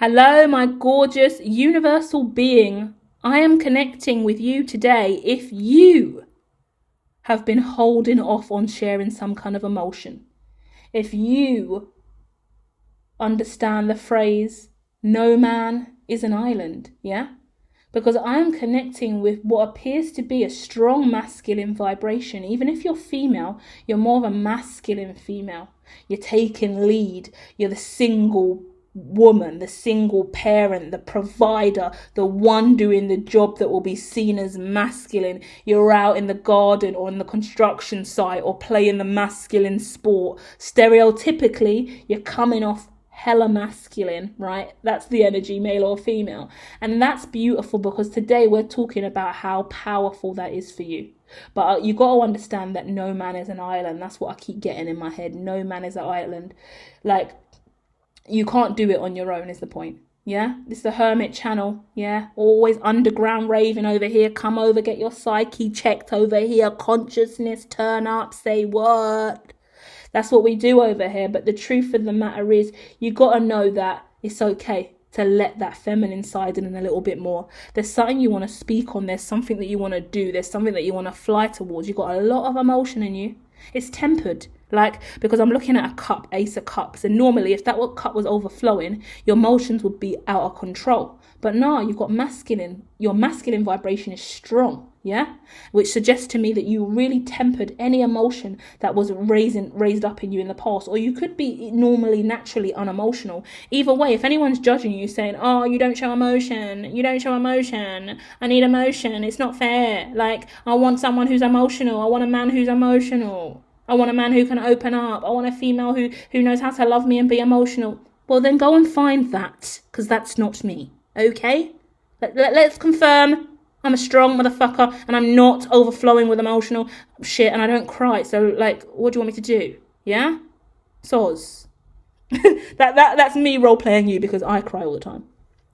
Hello, my gorgeous universal being. I am connecting with you today if you have been holding off on sharing some kind of emotion. If you understand the phrase, no man is an island, yeah? Because I am connecting with what appears to be a strong masculine vibration. Even if you're female, you're more of a masculine female. You're taking lead. You're the single woman, the single parent, the provider, the one doing the job that will be seen as masculine. You're out in the garden or on the construction site or playing the masculine sport. Stereotypically, you're coming off hella masculine, right? That's the energy, male or female. And that's beautiful because today we're talking about how powerful that is for you. But you got to understand that no man is an island. That's what I keep getting in my head. No man is an island. Like, you can't do it on your own is the point. Yeah, this is the Hermit channel. Yeah, always underground raving over here. Come over, get your psyche checked over here. Consciousness, turn up, say what. That's what we do over here. But the truth of the matter is, you got to know that it's okay to let that feminine side in a little bit more. There's something you want to speak on. There's something that you want to do. There's something that you want to fly towards. You've got a lot of emotion in you. It's tempered. Like, because I'm looking at a cup, Ace of Cups. And normally, if that cup was overflowing, your emotions would be out of control. But no, you've got masculine. Your masculine vibration is strong. Yeah, which suggests to me that you really tempered any emotion that was raised up in you in the past, or you could be normally naturally unemotional. Either way, if anyone's judging you, saying, "Oh, you don't show emotion, I need emotion, it's not fair. Like, I want someone who's emotional. I want a man who's emotional. I want a man who can open up. I want a female who knows how to love me and be emotional." Well, then go and find that, because that's not me. Okay, let's confirm. I'm a strong motherfucker and I'm not overflowing with emotional shit and I don't cry. So, like, what do you want me to do? Yeah? Soz. That's me role-playing you because I cry all the time.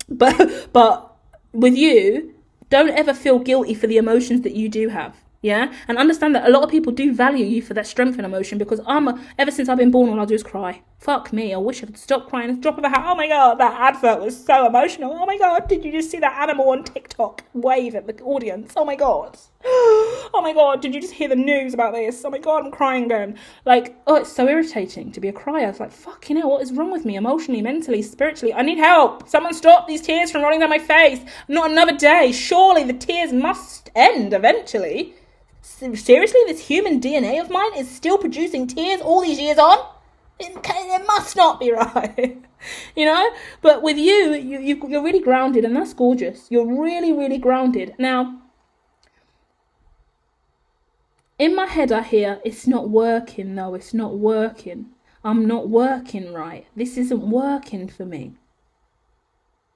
But with you, don't ever feel guilty for the emotions that you do have. Yeah, and understand that a lot of people do value you for that strength and emotion, because ever since I've been born, all I do is cry. Fuck me, I wish I could stop crying and drop of a hat. Oh my god, that advert was so emotional. Oh my god, did you just see that animal on TikTok wave at the audience? Oh my god. Oh my god, did you just hear the news about this? Oh my god, I'm crying again. Like, oh, it's so irritating to be a crier. It's like, fucking hell, what is wrong with me emotionally, mentally, spiritually? I need help. Someone stop these tears from rolling down my face. Not another day. Surely the tears must end eventually. Seriously, this human DNA of mine is still producing tears all these years on? It must not be right. You know? But with you're really grounded, and that's gorgeous. You're really, really grounded. Now, in my head I hear, it's not working though. It's not working. I'm not working right. This isn't working for me.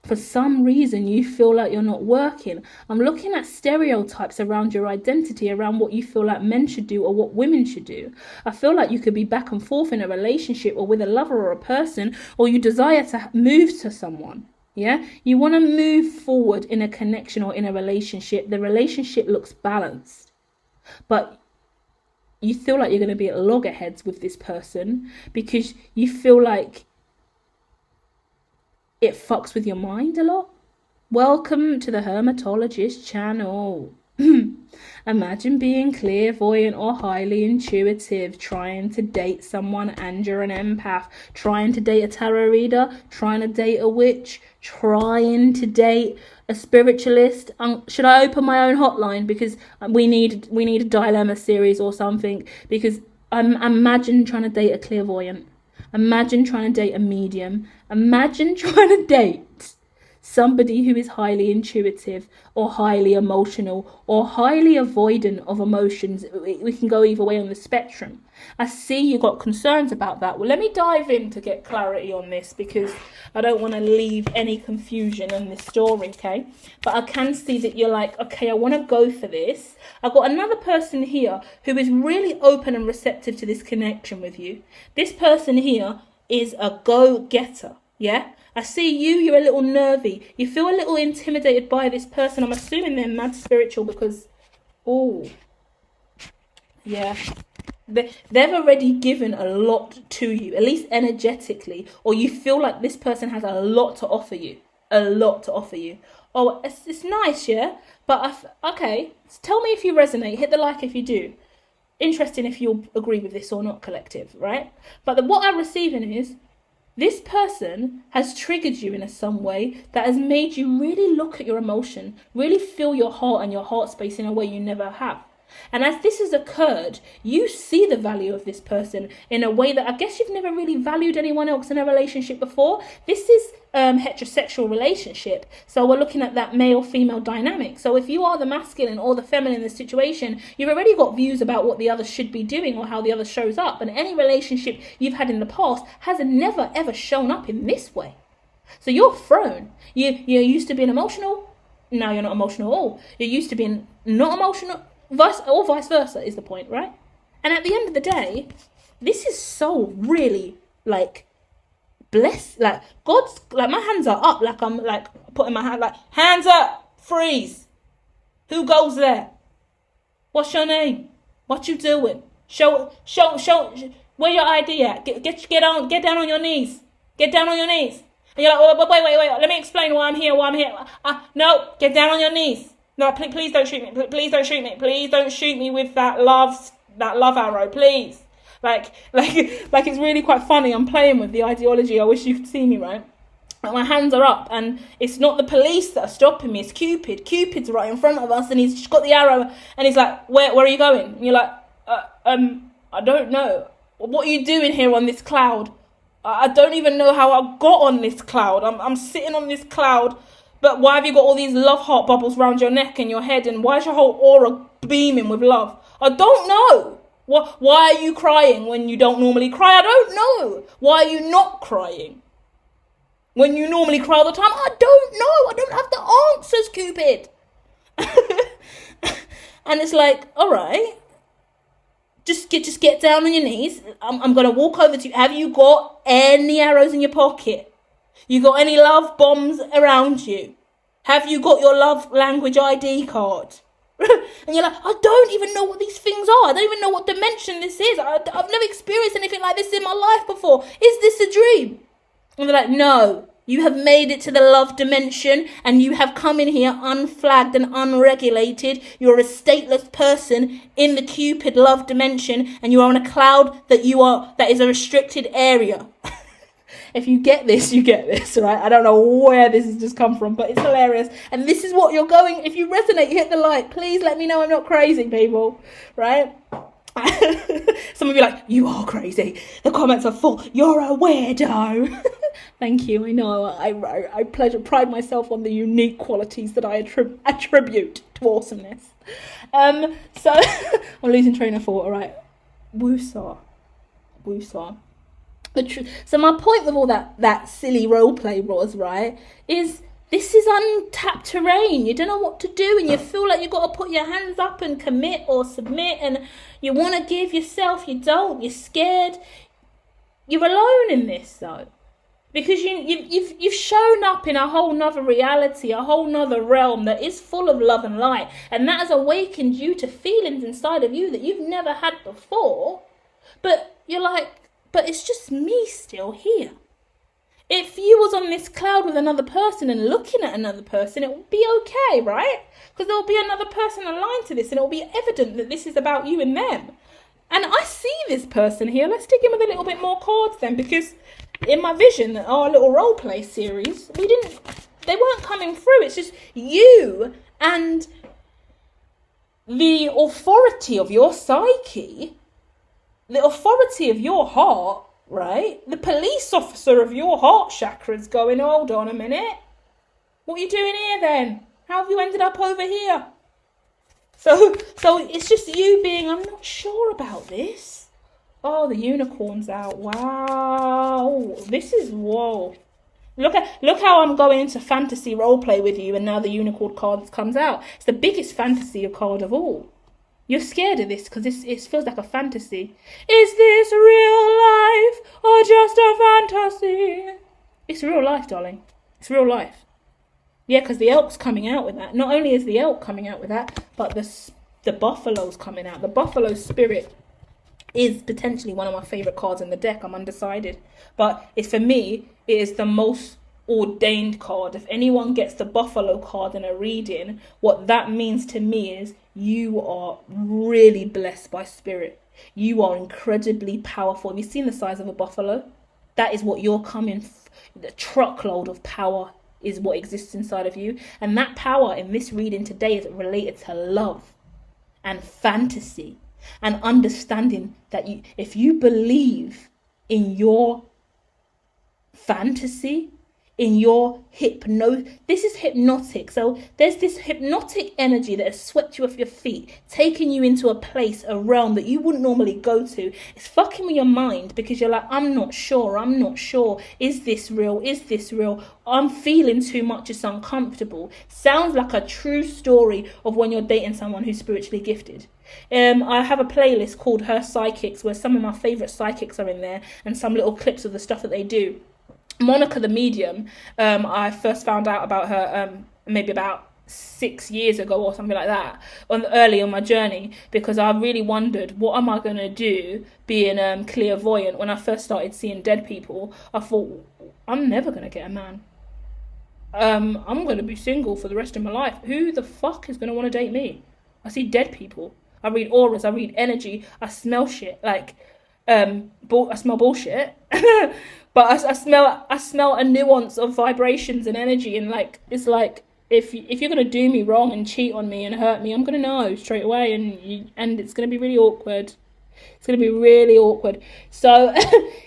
For some reason, you feel like you're not working. I'm looking at stereotypes around your identity, around what you feel like men should do or what women should do. I feel like you could be back and forth in a relationship or with a lover or a person, or you desire to move to someone. Yeah, you want to move forward in a connection or in a relationship. The relationship looks balanced, but you feel like you're going to be at loggerheads with this person because you feel like it fucks with your mind a lot. Welcome to the Hermitologist channel. Imagine being clairvoyant or highly intuitive, trying to date someone and you're an empath, trying to date a tarot reader, trying to date a witch, trying to date a spiritualist. Should I open my own hotline? Because we need a dilemma series or something, because imagine trying to date a clairvoyant. Imagine trying to date a medium. Imagine trying to date somebody who is highly intuitive or highly emotional or highly avoidant of emotions. We can go either way on the spectrum. I see you got concerns about that. Well, let me dive in to get clarity on this, because I don't want to leave any confusion in this story, okay? But I can see that you're like, okay, I want to go for this. I've got another person here who is really open and receptive to this connection with you. This person here is a go-getter, yeah? I see you're a little nervy. You feel a little intimidated by this person. I'm assuming they're mad spiritual because, oh, yeah. they've already given a lot to you, at least energetically, or you feel like this person has a lot to offer you. Oh, it's nice, yeah? But, okay, tell me if you resonate. Hit the like if you do. Interesting if you'll agree with this or not, collective, right? But what I'm receiving is, this person has triggered you in some way that has made you really look at your emotion, really feel your heart and your heart space in a way you never have. And as this has occurred, you see the value of this person in a way that I guess you've never really valued anyone else in a relationship before. This is heterosexual relationship. So we're looking at that male-female dynamic. So if you are the masculine or the feminine in the situation, you've already got views about what the other should be doing or how the other shows up. And any relationship you've had in the past has never, ever shown up in this way. So you're thrown. You're used to being emotional. Now you're not emotional at all. You're used to being not emotional. Vice versa is the point, right? And at the end of the day, this is so really like blessed. Like God's like my hands are up, like I'm like putting my hand like hands up, freeze. Who goes there? What's your name? What you doing? Show. Where your ID at? Get down on your knees. Get down on your knees. And you're like, oh, wait. Let me explain why I'm here. No, get down on your knees. No, please don't shoot me. Please don't shoot me. Please don't shoot me with that love arrow, please. Like it's really quite funny. I'm playing with the ideology. I wish you could see me, right? Like my hands are up, and it's not the police that are stopping me. It's Cupid. Cupid's right in front of us, and he's got the arrow, and he's like, where are you going? And you're like, I don't know. What are you doing here on this cloud? I don't even know how I got on this cloud. I'm sitting on this cloud. But why have you got all these love heart bubbles around your neck and your head? And why is your whole aura beaming with love? I don't know. Why are you crying when you don't normally cry? I don't know. Why are you not crying when you normally cry all the time? I don't know. I don't have the answers, Cupid. And it's like, all right, just get down on your knees. I'm going to walk over to you. Have you got any arrows in your pocket? You got any love bombs around you? Have you got your love language ID card? And you're like, I don't even know what these things are. I don't even know what dimension this is. I've never experienced anything like this in my life before. Is this a dream? And they're like, no, you have made it to the love dimension and you have come in here unflagged and unregulated. You're a stateless person in the Cupid love dimension and you are on a cloud that is a restricted area. If you get this, you get this, right? I don't know where this has just come from, but it's hilarious. And this is what you're going, if you resonate, you hit the like. Please let me know I'm not crazy, people, right? Some of you are like, you are crazy. The comments are full. You're a weirdo. Thank you. I know. I pride myself on the unique qualities that I attribute to awesomeness. So, I'm losing train of thought, all right? Woosah. So my point with all that silly role play was, right, is this is untapped terrain. You don't know what to do and you feel like you've got to put your hands up and commit or submit and you want to give yourself, you don't, you're scared. You're alone in this though. Because you've shown up in a whole nother reality, a whole nother realm that is full of love and light. And that has awakened you to feelings inside of you that you've never had before. But you're like, but it's just me still here. If you was on this cloud with another person and looking at another person, it would be okay, right? Because there will be another person aligned to this and it will be evident that this is about you and them. And I see this person here. Let's dig in with a little bit more cards then, because in my vision, our little role play series, they weren't coming through. It's just you and the authority of your psyche, the authority of your heart, right? The police officer of your heart chakra's going, hold on a minute. What are you doing here then? How have you ended up over here? So it's just you being, I'm not sure about this. Oh, the unicorn's out. Wow. This is, whoa. Look how I'm going into fantasy roleplay with you and now the unicorn card comes out. It's the biggest fantasy card of all. You're scared of this because it feels like a fantasy. Is this real life or just a fantasy? It's real life, darling. It's real life. Yeah, because the elk's coming out with that. Not only is the elk coming out with that, but the buffalo's coming out. The buffalo spirit is potentially one of my favorite cards in the deck. I'm undecided, but it's, for me, it is the most ordained card. If anyone gets the Buffalo card in a reading, what that means to me is you are really blessed by spirit. You are incredibly powerful. Have you seen the size of a buffalo? That is what you're coming. The truckload of power is what exists inside of you, and that power in this reading today is related to love and fantasy and understanding that you, if you believe in your fantasy, in your this is hypnotic. So there's this hypnotic energy that has swept you off your feet, taking you into a place, a realm that you wouldn't normally go to. It's fucking with your mind because you're like, I'm not sure. Is this real? I'm feeling too much. It's uncomfortable. Sounds like a true story of when you're dating someone who's spiritually gifted. I have a playlist called Her Psychics where some of my favorite psychics are in there, and some little clips of the stuff that they do. Monica the medium, I first found out about her maybe about 6 years ago or something like that, early on my journey, because I really wondered, what am I going to do being clairvoyant? When I first started seeing dead people, I thought, I'm never going to get a man. I'm going to be single for the rest of my life. Who the fuck is going to want to date me? I see dead people. I read auras, I read energy, I smell shit, like, I smell bullshit. But I smell a nuance of vibrations and energy, and like, it's like, if you're gonna do me wrong and cheat on me and hurt me, I'm gonna know straight away, and it's gonna be really awkward. It's gonna be really awkward. So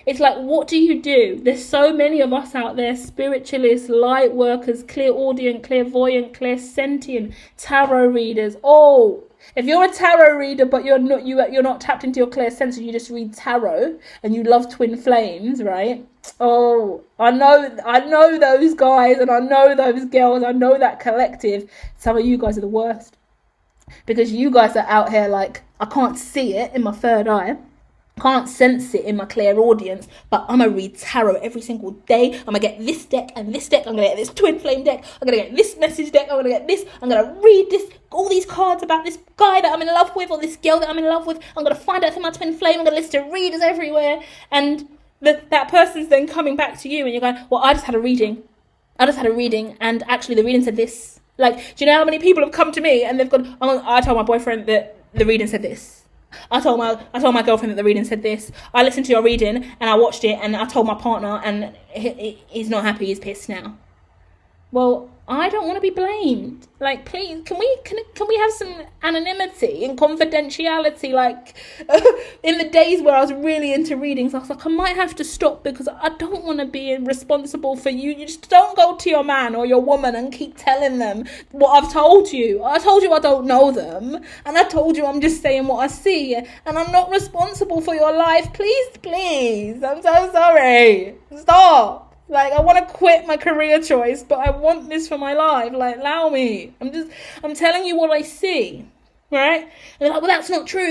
it's like, what do you do? There's so many of us out there: spiritualists, light workers, clairaudient, clairvoyant, clairsentient, tarot readers. Oh, if you're a tarot reader but you're not tapped into your clairsense, and you just read tarot and you love twin flames, right? Oh, I know those guys, and I know those girls, I know that collective. Some of you guys are the worst, because you guys are out here like, I can't see it in my third eye, can't sense it in my clairaudience, but I'm gonna read tarot every single day. I'm gonna get this deck and this deck, I'm gonna get this twin flame deck, I'm gonna get this message deck, I'm gonna get this, I'm gonna read this, all these cards about this guy that I'm in love with, or this girl that I'm in love with. I'm gonna find out through my twin flame, I'm gonna listen to readers everywhere, and that person's then coming back to you, and you're going, well, I just had a reading, and actually the reading said this. Like, do you know how many people have come to me and they've gone, I told my boyfriend that the reading said this. I told my girlfriend that the reading said this. I listened to your reading and I watched it, and I told my partner, and he's not happy, he's pissed now. Well, I don't want to be blamed. Like, please, can we have some anonymity and confidentiality? Like, in the days where I was really into readings, I was like, I might have to stop, because I don't want to be responsible for you. You just don't go to your man or your woman and keep telling them what I've told you. I told you I don't know them, and I told you I'm just saying what I see, and I'm not responsible for your life. Please, I'm so sorry. Stop. Like, I want to quit my career choice, but I want this for my life. Like, allow me. I'm telling you what I see, right? And they're like, well, that's not true.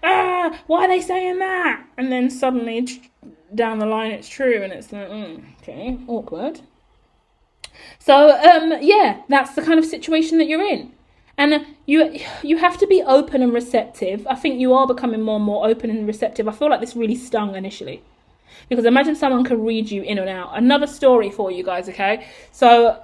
Why are they saying that? And then suddenly, down the line, it's true, and it's like, okay, awkward. So, yeah, that's the kind of situation that you're in. And you have to be open and receptive. I think you are becoming more and more open and receptive. I feel like this really stung initially, because imagine someone could read you in and out. Another story for you guys, okay? So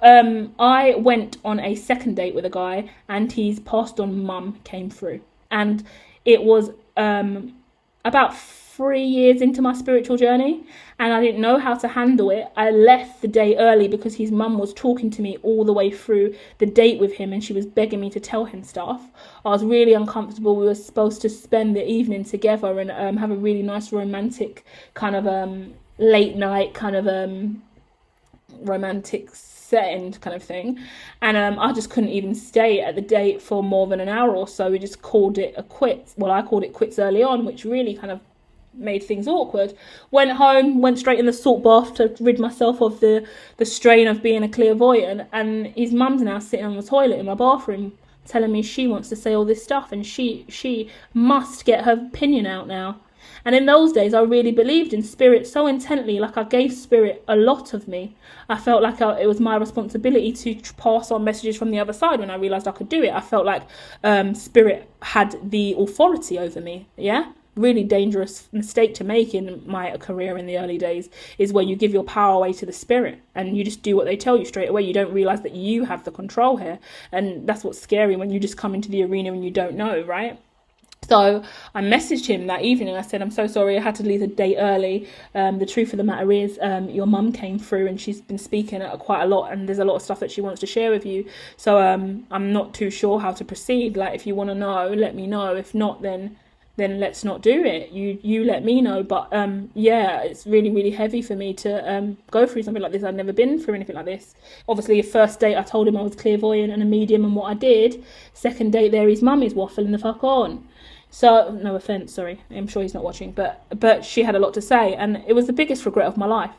I went on a second date with a guy, and his passed on mum came through. And it was about 3 years into my spiritual journey, and I didn't know how to handle it. I left the day early because his mum was talking to me all the way through the date with him, and she was begging me to tell him stuff. I was really uncomfortable. We were supposed to spend the evening together and have a really nice romantic kind of late night kind of romantic setting kind of thing, and I just couldn't even stay at the date for more than an hour or so. We just called it a quits. Well, I called it quits early on, which really kind of made things awkward. Went home, went straight in the salt bath to rid myself of the strain of being a clairvoyant, and his mum's now sitting on the toilet in my bathroom telling me she wants to say all this stuff, and she must get her opinion out now. And in those days, I really believed in spirit so intently. Like, I gave spirit a lot of me. I felt like it was my responsibility to pass on messages from the other side. When I realised I could do it, I felt like spirit had the authority over me, yeah? really dangerous mistake to make in my career in the early days, is where you give your power away to the spirit and you just do what they tell you straight away. You don't realize that you have the control here, and that's what's scary when you just come into the arena and you don't know, right? So I messaged him that evening and I said, I'm so sorry, I had to leave a day early. The truth of the matter is, your mum came through and she's been speaking quite a lot, and there's a lot of stuff that she wants to share with you. So I'm not too sure how to proceed. Like, if you want to know, let me know. If not, then let's not do it. You let me know. But yeah, it's really, really heavy for me to go through something like this. I've never been through anything like this. Obviously, first date, I told him I was clairvoyant and a medium and what I did. Second date, there his mum is waffling the fuck on. So, no offence, sorry, I'm sure he's not watching, but she had a lot to say, and it was the biggest regret of my life,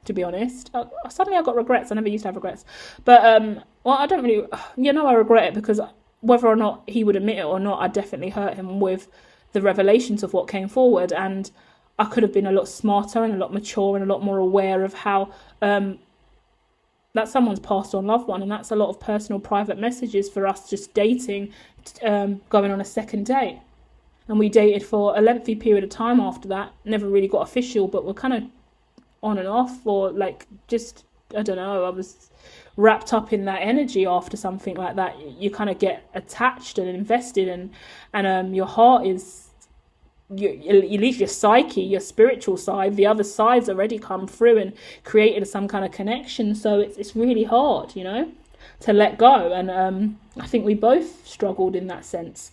to be honest. Suddenly I got regrets. I never used to have regrets. But, well, I don't really, I regret it because whether or not he would admit it or not, I definitely hurt him with the revelations of what came forward, and I could have been a lot smarter and a lot mature and a lot more aware of how that someone's passed on loved one, and that's a lot of personal, private messages for us just dating, going on a second date. And we dated for a lengthy period of time after that. Never really got official, but we're kind of on and off, or like just, I don't know, I was wrapped up in that energy after something like that. You kind of get attached and invested, and your heart is, at least your psyche, your spiritual side, the other side's already come through and created some kind of connection. So it's really hard, to let go. And I think we both struggled in that sense.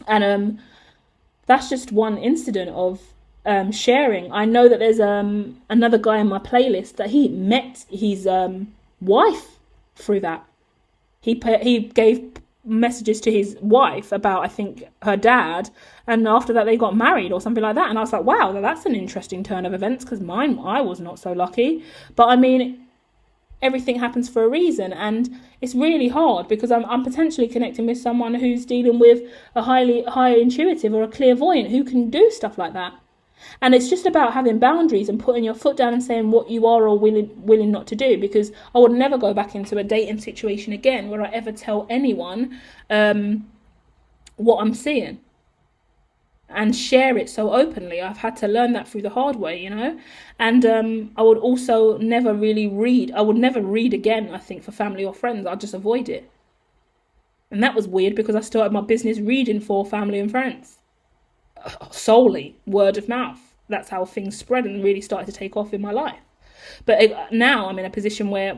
And that's just one incident of sharing. I know that there's another guy in my playlist that he met his wife through that. He gave messages to his wife about, I think, her dad, and after that they got married or something like that. And I was like, wow, that's an interesting turn of events, because I was not so lucky. But I mean, everything happens for a reason, and it's really hard because I'm potentially connecting with someone who's dealing with a high intuitive or a clairvoyant who can do stuff like that. And it's just about having boundaries and putting your foot down and saying what you are or willing not to do, because I would never go back into a dating situation again where I ever tell anyone what I'm seeing and share it so openly. I've had to learn that through the hard way, and I would also never really read. I would never read again, I think, for family or friends. I'd just avoid it. And that was weird because I started my business reading for family and friends, solely word of mouth. That's how things spread and really started to take off in my life. But now I'm in a position where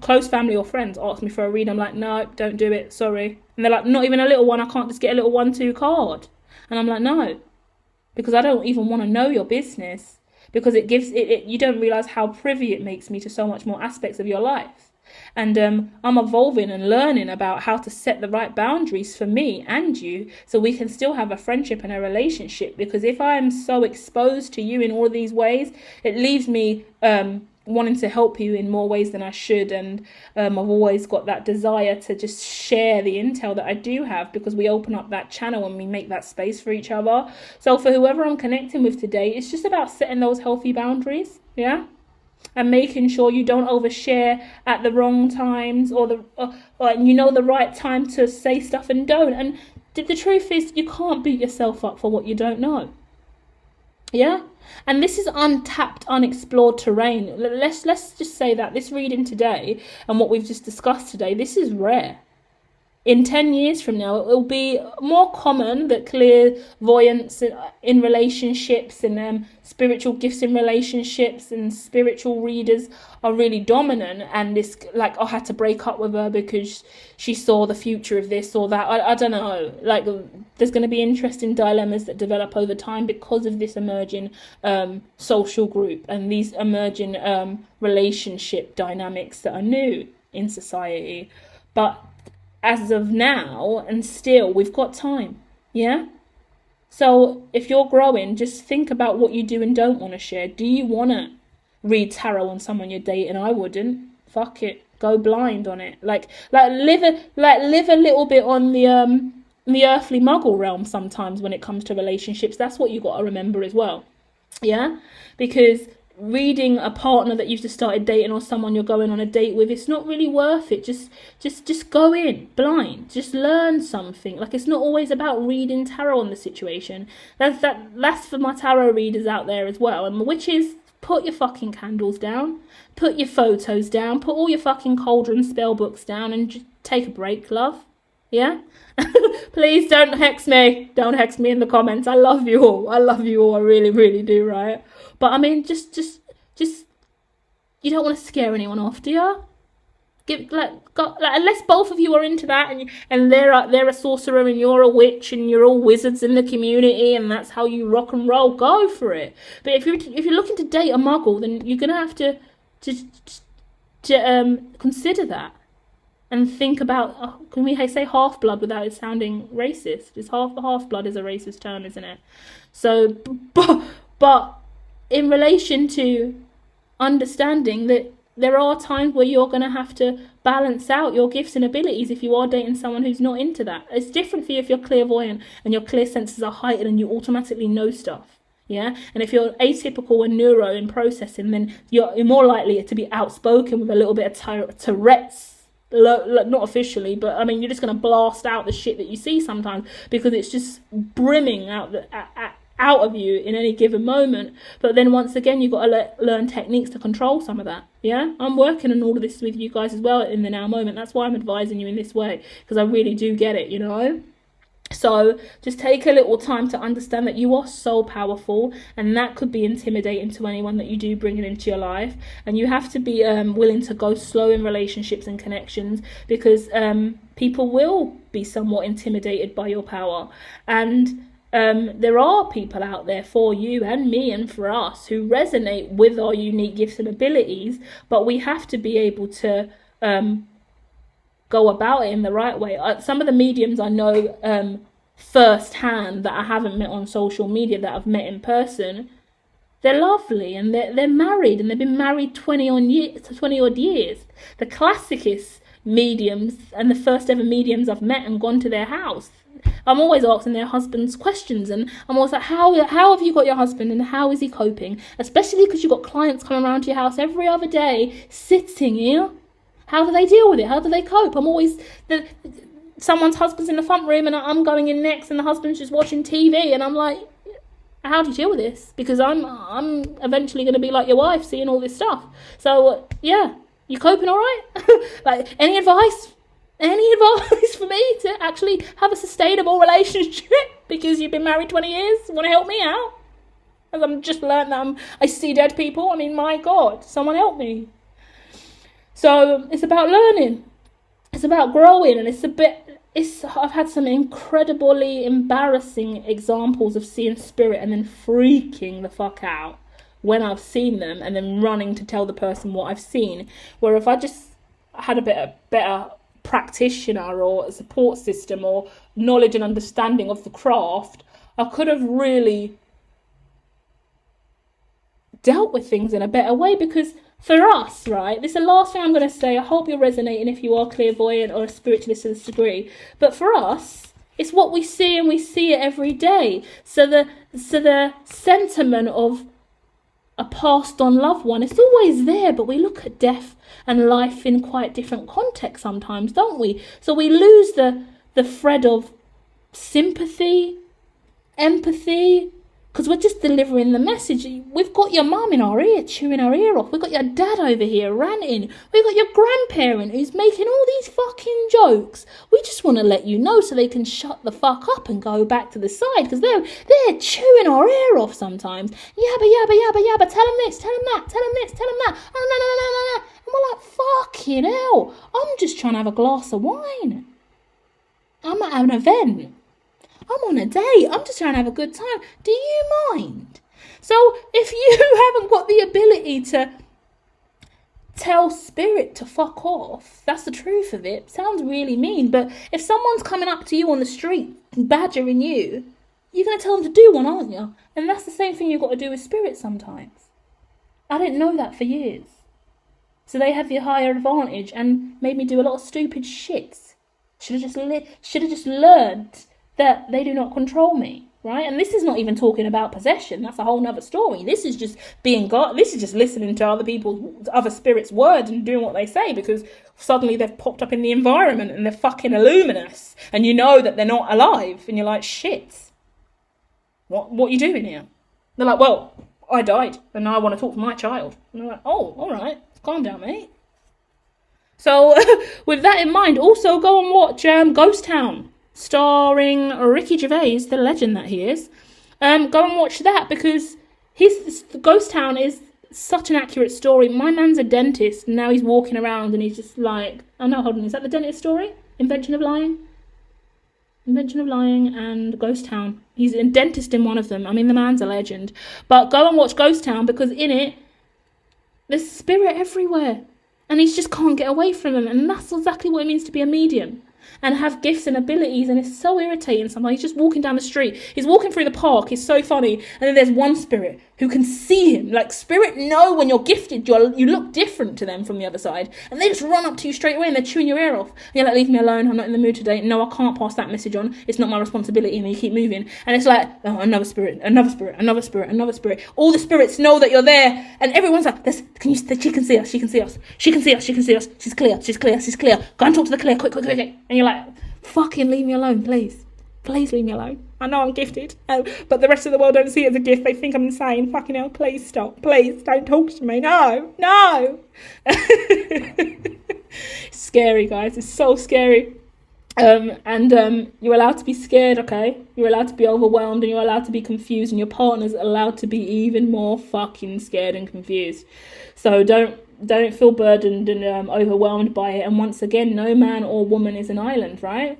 close family or friends ask me for a read. I'm like, no, don't do it, sorry. And they're like, not even a little one. I can't just get a little 1-2 card. And I'm like, no, because I don't even want to know your business, because it gives it you don't realize how privy it makes me to so much more aspects of your life. And I'm evolving and learning about how to set the right boundaries for me and you, so we can still have a friendship and a relationship. Because if I'm so exposed to you in all of these ways, it leaves me wanting to help you in more ways than I should. And I've always got that desire to just share the intel that I do have, because we open up that channel and we make that space for each other. So for whoever I'm connecting with today, it's just about setting those healthy boundaries, and making sure you don't overshare at the wrong times, or the right time to say stuff and don't. And the truth is, you can't beat yourself up for what you don't know. And this is untapped, unexplored terrain. Let's just say that this reading today and what we've just discussed today, this is rare. In 10 years from now, it will be more common that clairvoyance in relationships and spiritual gifts in relationships and spiritual readers are really dominant. And this, like, I had to break up with her because she saw the future of this or that. I don't know. Like, there's going to be interesting dilemmas that develop over time because of this emerging social group and these emerging relationship dynamics that are new in society. But as of now, and still, we've got time, So if you're growing, just think about what you do and don't want to share. Do you want to read tarot on someone you're dating? I wouldn't. Fuck it. Go blind on it. Like live a little bit on the earthly muggle realm sometimes when it comes to relationships. That's what you got to remember as well. Because reading a partner that you've just started dating or someone you're going on a date with, it's not really worth it. Just go in blind. Just learn something. Like, it's not always about reading tarot on the situation. That's for my tarot readers out there as well. And which is, put your fucking candles down, put your photos down, put all your fucking cauldron spell books down, and just take a break, love. Yeah? Please don't hex me. Don't hex me in the comments. I love you all. I love you all. I really, really do, right? But I mean, just you don't want to scare anyone off, do you? Unless both of you are into that, and they're a sorcerer and you're a witch and you're all wizards in the community, and that's how you rock and roll, go for it. But if you're looking to date a muggle, then you're gonna have to consider that. And think about, can we say half-blood without it sounding racist? It's half-blood is a racist term, isn't it? So, but in relation to understanding that there are times where you're going to have to balance out your gifts and abilities if you are dating someone who's not into that. It's different for you if you're clairvoyant and your clear senses are heightened and you automatically know stuff. Yeah, and if you're atypical and neuro in processing, then you're more likely to be outspoken with a little bit of Tourette's. Not officially, but I mean, you're just going to blast out the shit that you see sometimes because it's just brimming out of you in any given moment. But then once again, you've got to learn techniques to control some of that. Yeah, I'm working on all of this with you guys as well in the now moment. That's why I'm advising you in this way, because I really do get it, you know. So just take a little time to understand that you are so powerful, and that could be intimidating to anyone that you do bring into your life. And you have to be willing to go slow in relationships and connections, because people will be somewhat intimidated by your power. And there are people out there for you and me and for us who resonate with our unique gifts and abilities, but we have to be able to go about it in the right way. Some of the mediums I know firsthand that I haven't met on social media, that I've met in person, they're lovely, and they're married, and they've been married 20 odd years. The classicist mediums and the first ever mediums I've met and gone to their house, I'm always asking their husbands questions, and I'm always like, how have you got your husband, and how is he coping? Especially because you've got clients coming around to your house every other day, sitting here. How do they deal with it? How do they cope? I'm always, someone's husband's in the front room and I'm going in next, and the husband's just watching TV, and I'm like, how do you deal with this? Because I'm eventually going to be like your wife, seeing all this stuff. So yeah, you coping all right? Like, any advice for me to actually have a sustainable relationship? Because you've been married 20 years, want to help me out? As I'm just learned that I see dead people. I mean, my God, someone help me. So it's about learning, it's about growing, and I've had some incredibly embarrassing examples of seeing spirit and then freaking the fuck out when I've seen them, and then running to tell the person what I've seen. Where if I just had a better practitioner or a support system or knowledge and understanding of the craft, I could have really dealt with things in a better way. Because for us, right, this is the last thing I'm going to say. I hope you're resonating if you are clairvoyant or a spiritualist to this degree. But for us, it's what we see, and we see it every day. So the sentiment of a passed on loved one, it's always there, but we look at death and life in quite different contexts sometimes, don't we? So we lose the thread of sympathy, empathy, because we're just delivering the message. We've got your mum in our ear, chewing our ear off. We've got your dad over here ranting. We've got your grandparent who's making all these fucking jokes. We just want to let you know so they can shut the fuck up and go back to the side, because they're chewing our ear off sometimes. Yabba, yabba, yabba, yabba. Tell them this, tell them that, tell them this, tell them that. Oh, no. And we're like, fucking hell. I'm just trying to have a glass of wine. I'm at an event. I'm on a date. I'm just trying to have a good time. Do you mind? So if you haven't got the ability to tell spirit to fuck off, that's the truth of it. Sounds really mean, but if someone's coming up to you on the street badgering you, you're going to tell them to do one, aren't you? And that's the same thing you've got to do with spirit sometimes. I didn't know that for years. So they had the higher advantage and made me do a lot of stupid shit. Should have just learned that they do not control me. right? And this is not even talking about possession. That's a whole nother story. This is just being God. This is just listening to other spirits' words and doing what they say, because suddenly they've popped up in the environment and they're fucking luminous, and you know that they're not alive, and you're like, shit, what are you doing here? They're like, well, I died and now I want to talk to my child. And they're like, oh, all right, calm down, mate. So with that in mind, also go and watch Ghost Town, starring Ricky Gervais, the legend that he is. Go and watch that, because Ghost Town is such an accurate story. My man's a dentist, and now he's walking around and he's just like, oh no, hold on, is that the dentist story? Invention of Lying and Ghost Town. He's a dentist in one of them. I mean, the man's a legend. But go and watch Ghost Town, because in it, there's spirit everywhere. And he just can't get away from them. And that's exactly what it means to be a medium and have gifts and abilities. And it's so irritating sometimes. He's just walking down the street. He's walking through the park. It's so funny. And then there's one spirit who can see him. Like, spirit know when you're gifted. You look different to them from the other side. And they just run up to you straight away and they're chewing your ear off. And you're like, leave me alone. I'm not in the mood today. No, I can't pass that message on. It's not my responsibility. And then you keep moving. And it's like, oh, another spirit. All the spirits know that you're there. And everyone's like, she can see us. She's clear. Go and talk to the clear. Quick. And you're like, fucking leave me alone, please. Please leave me alone. I know I'm gifted, but the rest of the world don't see it as a gift. They think I'm insane. Fucking hell, please stop. Please don't talk to me. No. Scary, guys. It's so scary. And you're allowed to be scared, okay? You're allowed to be overwhelmed, and you're allowed to be confused, and your partner's allowed to be even more fucking scared and confused. So don't feel burdened and overwhelmed by it. And once again, no man or woman is an island, right?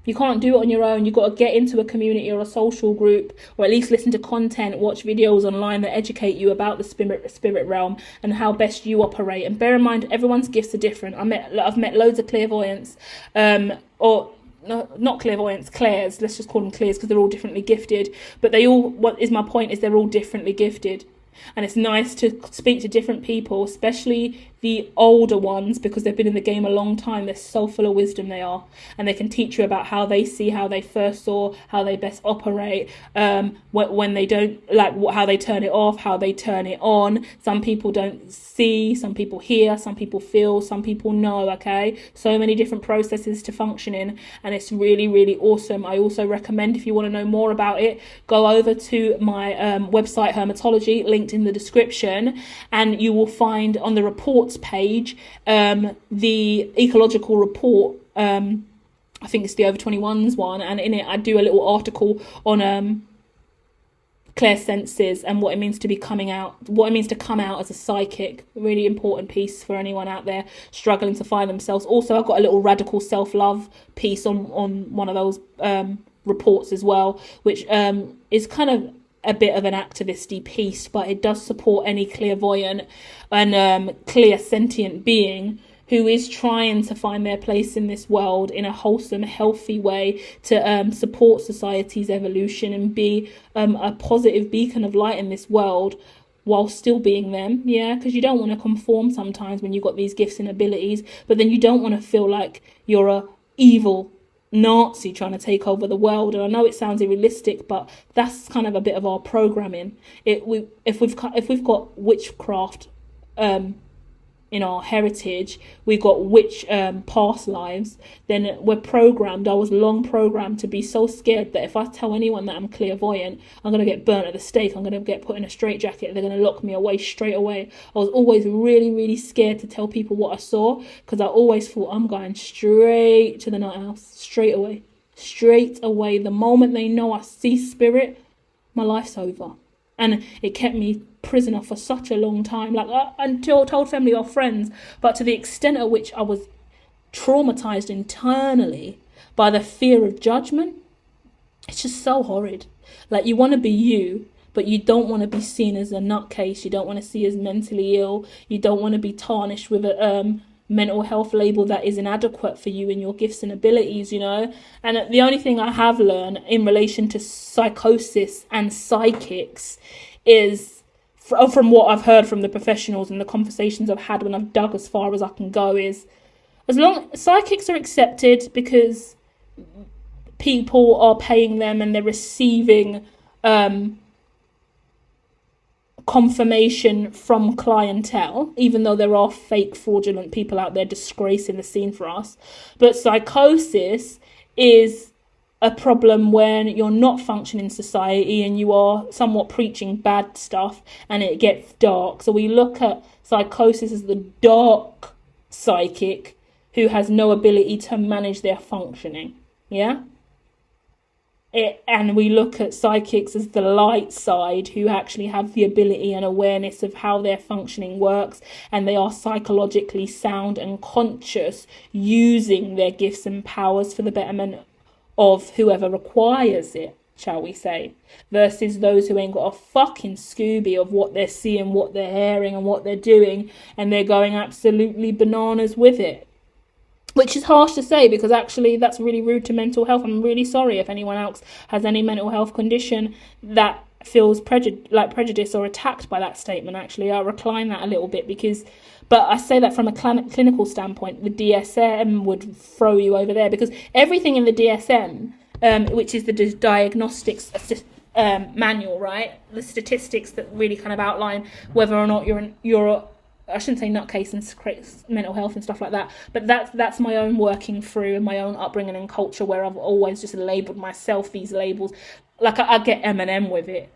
You can't do it on your own. You've got to get into a community or a social group, or at least listen to content, watch videos online that educate you about the spirit realm and how best you operate. And bear in mind, everyone's gifts are different. I've met loads of clairvoyants, or no, not clairvoyants, clairs. Let's just call them clairs, because they're all differently gifted. But what is my point is they're all differently gifted. And it's nice to speak to different people, especially the older ones, because they've been in the game a long time. They're so full of wisdom, they are. And they can teach you about how they see, how they first saw, how they best operate, when they don't, like how they turn it off, how they turn it on. Some people don't see, some people hear, some people feel, some people know, okay? So many different processes to function in, and it's really, really awesome. I also recommend, if you want to know more about it, go over to my website, Hermitology, linked in the description, and you will find on the reports page the ecological report. I think it's the over 21s one, and in it I do a little article on clairsenses and what it means to come out as a psychic. Really important piece for anyone out there struggling to find themselves. Also, I've got a little radical self-love piece on one of those reports as well, which is kind of a bit of an activist-y piece, but it does support any clairvoyant and clairsentient being who is trying to find their place in this world in a wholesome, healthy way to support society's evolution and be a positive beacon of light in this world while still being them. Yeah, because you don't want to conform sometimes when you've got these gifts and abilities, but then you don't want to feel like you're a evil Nazi trying to take over the world. And I know it sounds unrealistic, but that's kind of a bit of our programming. If we've got witchcraft in our heritage, we've got past lives, then we're programmed. I was long programmed to be so scared that if I tell anyone that I'm clairvoyant, I'm going to get burnt at the stake, I'm going to get put in a straitjacket, they're going to lock me away straight away. I was always really, really scared to tell people what I saw, because I always thought I'm going straight to the nut house, straight away. The moment they know I see spirit, my life's over. And it kept me prisoner for such a long time, like until told family or friends, but to the extent at which I was traumatized internally by the fear of judgment. It's just so horrid. Like, you want to be you, but you don't want to be seen as a nutcase. You don't want to see as mentally ill. You don't want to be tarnished with a mental health label that is inadequate for you and your gifts and abilities, you know. And the only thing I have learned in relation to psychosis and psychics is, from what I've heard from the professionals and the conversations I've had when I've dug as far as I can go, is as long psychics are accepted because people are paying them and they're receiving confirmation from clientele, even though there are fake fraudulent people out there disgracing the scene for us. But psychosis is a problem when you're not functioning in society and you are somewhat preaching bad stuff and it gets dark. So we look at psychosis as the dark psychic who has no ability to manage their functioning. Yeah? And we look at psychics as the light side, who actually have the ability and awareness of how their functioning works, and they are psychologically sound and conscious, using their gifts and powers for the betterment of whoever requires it, shall we say, versus those who ain't got a fucking Scooby of what they're seeing, what they're hearing, and what they're doing, and they're going absolutely bananas with it. Which is harsh to say, because actually that's really rude to mental health. I'm really sorry if anyone else has any mental health condition that feels prejudice or attacked by that statement. Actually, I'll recline that a little bit, but I say that from a clinical standpoint. The DSM would throw you over there, because everything in the DSM, which is the diagnostics manual, right? The statistics that really kind of outline whether or not you're I shouldn't say nutcase and mental health and stuff like that, but that's my own working through and my own upbringing and culture, where I've always just labelled myself these labels. Like I get Eminem with it.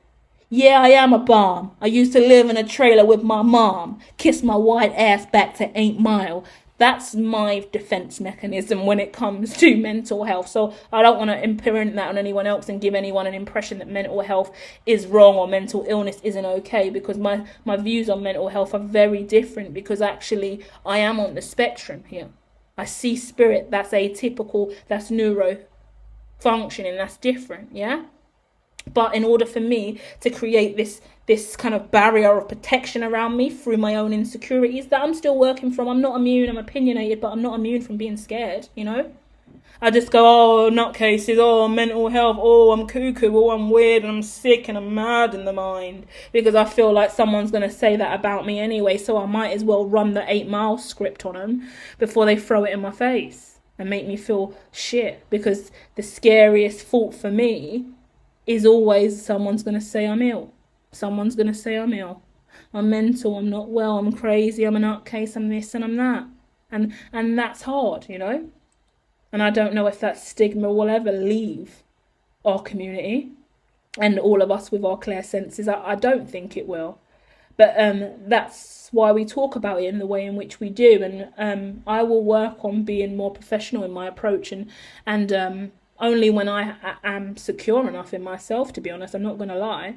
Yeah, I am a bomb. I used to live in a trailer with my mom. Kiss my white ass back to 8 Mile. That's my defense mechanism when it comes to mental health. So I don't want to imprint that on anyone else and give anyone an impression that mental health is wrong or mental illness isn't okay, because my views on mental health are very different, because actually I am on the spectrum here. I see spirit, that's atypical, that's neuro functioning, that's different, yeah? But in order for me to create this kind of barrier of protection around me through my own insecurities that I'm still working from, I'm not immune, I'm opinionated, but I'm not immune from being scared, you know? I just go, oh, nutcases, oh, mental health, oh, I'm cuckoo, oh, I'm weird, and I'm sick, and I'm mad in the mind, because I feel like someone's going to say that about me anyway, so I might as well run the 8 Mile script on them before they throw it in my face and make me feel shit, because the scariest thought for me is always someone's going to say I'm ill. Someone's going to say I'm ill. I'm mental, I'm not well, I'm crazy, I'm a nutcase, I'm this and I'm that. And that's hard, you know? And I don't know if that stigma will ever leave our community and all of us with our clear senses. I don't think it will. But that's why we talk about it in the way in which we do. And I will work on being more professional in my approach, and only when I am secure enough in myself, to be honest, I'm not going to lie.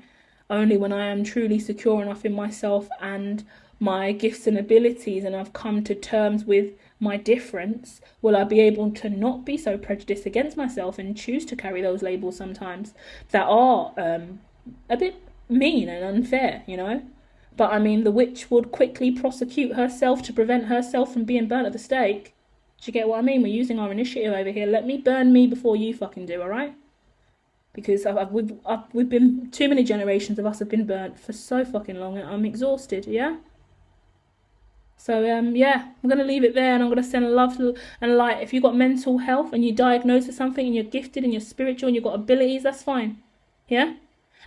Only when I am truly secure enough in myself and my gifts and abilities, and I've come to terms with my difference, will I be able to not be so prejudiced against myself and choose to carry those labels sometimes that are a bit mean and unfair, you know? But I mean, the witch would quickly prosecute herself to prevent herself from being burnt at the stake. Do you get what I mean? We're using our initiative over here. Let me burn me before you fucking do, all right? Because we've been, too many generations of us have been burnt for so fucking long, and I'm exhausted, yeah? So, yeah, I'm going to leave it there, and I'm going to send love and light. If you've got mental health and you're diagnosed with something and you're gifted and you're spiritual and you've got abilities, that's fine, yeah?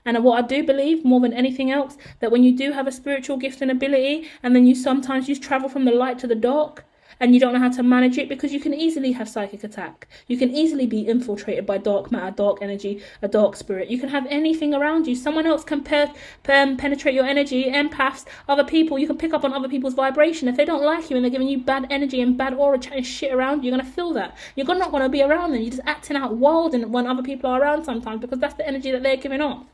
And what I do believe, more than anything else, that when you do have a spiritual gift and ability, and then you travel from the light to the dark, and you don't know how to manage it, because you can easily have psychic attack. You can easily be infiltrated by dark matter, dark energy, a dark spirit. You can have anything around you. Someone else can penetrate your energy, empaths, other people. You can pick up on other people's vibration. If they don't like you and they're giving you bad energy and bad aura, chatting shit around you, you're going to feel that. You're not going to be around them. You're just acting out wild when other people are around sometimes, because that's the energy that they're giving off.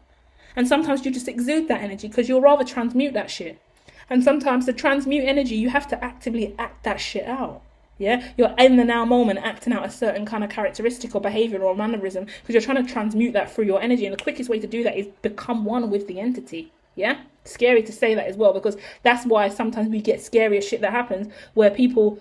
And sometimes you just exude that energy because you'll rather transmute that shit. And sometimes to transmute energy, you have to actively act that shit out. Yeah, you're in the now moment acting out a certain kind of characteristic or behavior or mannerism, because you're trying to transmute that through your energy. And the quickest way to do that is become one with the entity. Yeah, scary to say that as well, because that's why sometimes we get scarier shit that happens where people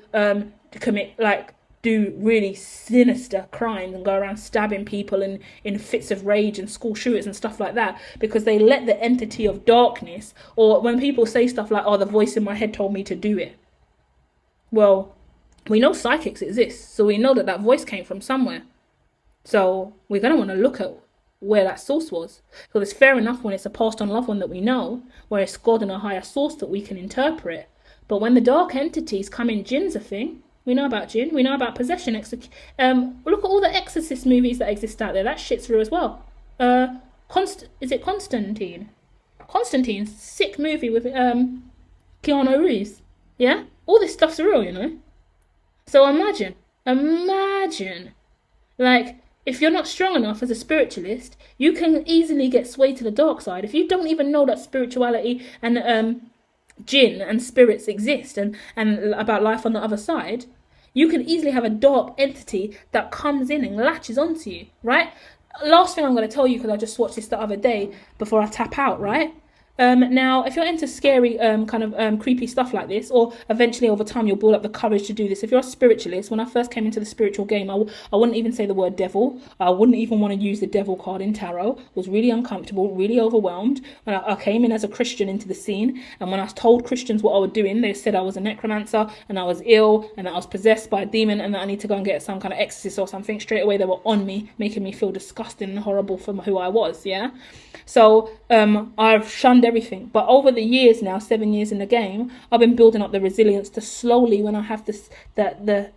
commit, like, do really sinister crimes and go around stabbing people in fits of rage and school shooters and stuff like that, because they let the entity of darkness, or when people say stuff like, oh, the voice in my head told me to do it. Well, we know psychics exist, so we know that voice came from somewhere. So we're going to want to look at where that source was. Because it's fair enough when it's a passed on loved one that we know, where it's God and a higher source that we can interpret. But when the dark entities come in, jinn's a thing. We know about jinn. We know about possession. Look at all the exorcist movies that exist out there. That shit's through as well. Is it Constantine? Constantine, sick movie with Keanu Reeves. Yeah? All this stuff's real, you know? So imagine, like, if you're not strong enough as a spiritualist, you can easily get swayed to the dark side. If you don't even know that spirituality and jinn and spirits exist and about life on the other side, you can easily have a dark entity that comes in and latches onto you, right? Last thing I'm going to tell you, because I just watched this the other day before I tap out, right? Now, if you're into scary, creepy stuff like this, or eventually over time you'll build up the courage to do this. If you're a spiritualist, when I first came into the spiritual game, I wouldn't even say the word devil. I wouldn't even want to use the devil card in tarot. I was really uncomfortable, really overwhelmed. When I came in as a Christian into the scene, and when I told Christians what I was doing, they said I was a necromancer, and I was ill, and that I was possessed by a demon, and that I need to go and get some kind of exorcist or something. Straight away they were on me, making me feel disgusting and horrible for who I was, yeah? So I've shunned everything, but over the years now, 7 years in the game, I've been building up the resilience to slowly, when I have this the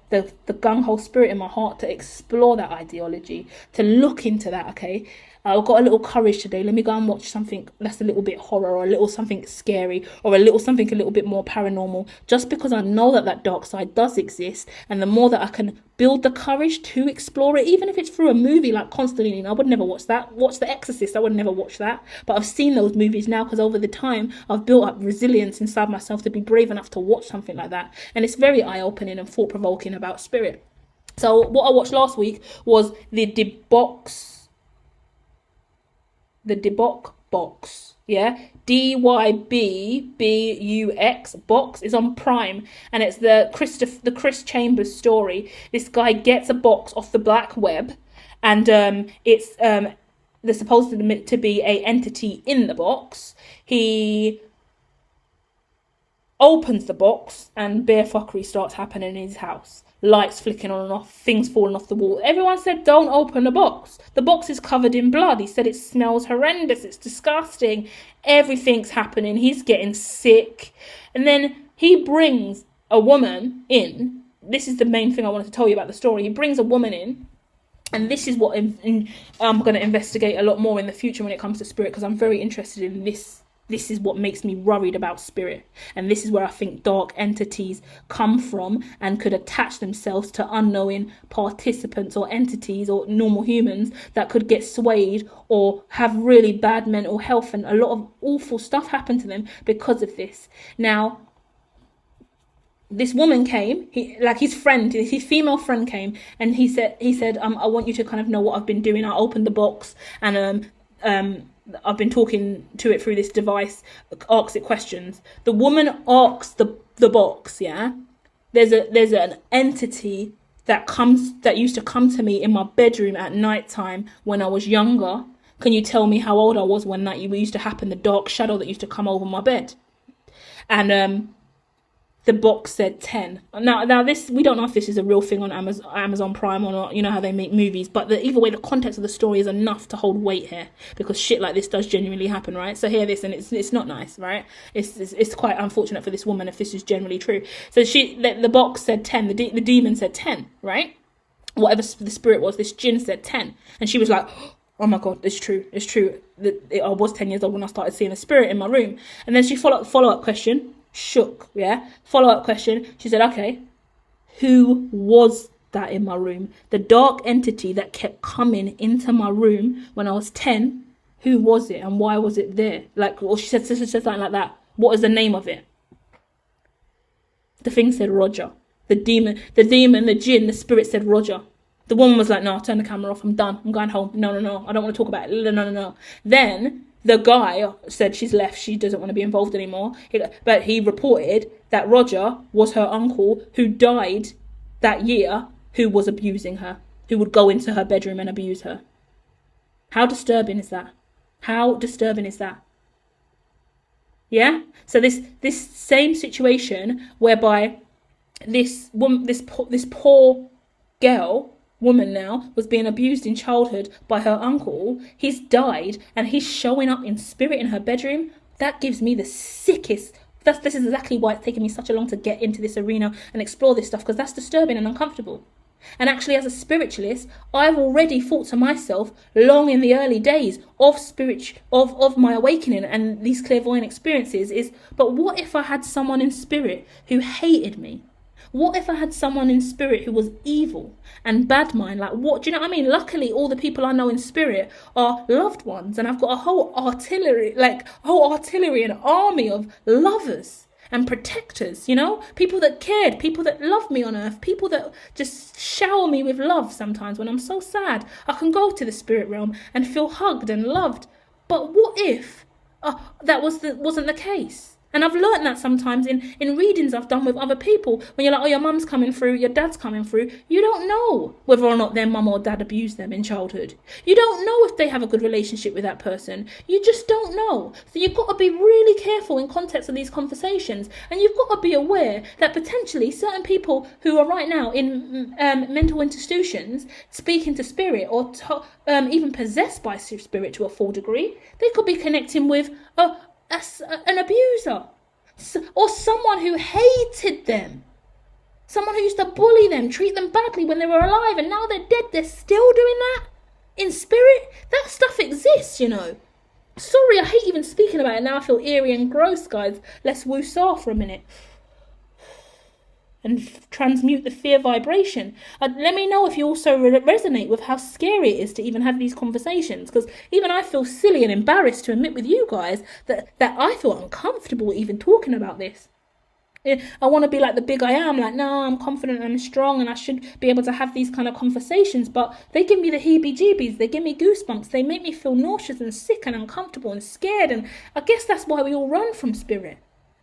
gung-ho spirit in my heart, to explore that ideology, to look into that. Okay, I've got a little courage today. Let me go and watch something that's a little bit horror, or a little something scary, or a little something a little bit more paranormal, just because I know that dark side does exist. And the more that I can build the courage to explore it, even if it's through a movie like Constantine, I would never watch that. Watch The Exorcist, I would never watch that. But I've seen those movies now, because over the time I've built up resilience inside myself to be brave enough to watch something like that. And it's very eye-opening and thought-provoking about spirit. So what I watched last week was the Debok box, yeah, DYBBUX box is on Prime, and it's the Chris Chambers story. This guy gets a box off the black web, and it's there's supposed to be a entity in the box. He opens the box, and bare fuckery starts happening in his house. Lights flicking on and off, things falling off the wall. Everyone said, don't open the box. The box is covered in blood. He said it smells horrendous. It's disgusting. Everything's happening. He's getting sick. And then he brings a woman in. This is the main thing I wanted to tell you about the story. He brings a woman in. And this is what I'm going to investigate a lot more in the future when it comes to spirit, because I'm very interested in this. This is what makes me worried about spirit. And this is where I think dark entities come from and could attach themselves to unknowing participants or entities or normal humans that could get swayed or have really bad mental health, and a lot of awful stuff happen to them because of this. Now, this woman came, his female friend came, and he said, I want you to kind of know what I've been doing. I opened the box, and I've been talking to it through this device, asks it questions. The woman asks the box, yeah? There's an entity that used to come to me in my bedroom at night time when I was younger. Can you tell me how old I was when that used to happen, the dark shadow that used to come over my bed? And the box said 10. Now this, we don't know if this is a real thing on Amazon Prime or not. You know how they make movies, but either way, the context of the story is enough to hold weight here, because shit like this does genuinely happen, right? So hear this, and it's not nice, right? It's quite unfortunate for this woman if this is generally true. So the box said 10. The demon said 10, right? Whatever the spirit was, this jinn said 10, and she was like, oh my god, it's true. I was 10 years old when I started seeing a spirit in my room. And then she follow-up question. Shook, yeah? Follow-up question. She said, okay, who was that in my room? The dark entity that kept coming into my room when I was 10, who was it and why was it there? Or she said something like that. What is the name of it? The thing said Roger. The demon, the jinn, the spirit said Roger. The woman was like, no, I'll turn the camera off. I'm done. I'm going home. No. I don't want to talk about it. No. Then the guy said she's left. She doesn't want to be involved anymore. But he reported that Roger was her uncle who died that year, who was abusing her, who would go into her bedroom and abuse her. How disturbing is that? Yeah? So this same situation whereby this woman, this poor girl woman now was being abused in childhood by her uncle. He's died and he's showing up in spirit in her bedroom. That gives me the sickest. This is exactly why it's taken me such a long to get into this arena and explore this stuff, because that's disturbing and uncomfortable. And actually, as a spiritualist, I've already thought to myself long in the early days of my awakening and these clairvoyant experiences is, but what if I had someone in spirit who hated me? What if I had someone in spirit who was evil and bad mind? Like, what? Do you know what I mean? Luckily, all the people I know in spirit are loved ones, and I've got a whole artillery and army of lovers and protectors, you know, people that cared, people that love me on earth, people that just shower me with love. Sometimes when I'm so sad, I can go to the spirit realm and feel hugged and loved. But what if that wasn't the case? And I've learned that sometimes in readings I've done with other people, when you're like, oh, your mum's coming through, your dad's coming through, you don't know whether or not their mum or dad abused them in childhood. You don't know if they have a good relationship with that person. You just don't know. So you've got to be really careful in context of these conversations, and you've got to be aware that potentially certain people who are right now in mental institutions speaking to spirit or even possessed by spirit to a full degree, they could be connecting with an abuser, or someone who hated them, someone who used to bully them, treat them badly when they were alive, and now they're dead, they're still doing that in spirit. That stuff exists, you know. Sorry, I hate even speaking about it now. I feel eerie and gross, guys. Let's woosah for a minute and transmute the fear vibration. Let me know if you also resonate with how scary it is to even have these conversations, because even I feel silly and embarrassed to admit with you guys that I feel uncomfortable even talking about this. I want to be like the big I am, like, no, I'm confident and I'm strong and I should be able to have these kind of conversations, but they give me the heebie-jeebies, they give me goosebumps, they make me feel nauseous and sick and uncomfortable and scared, and I guess that's why we all run from spirit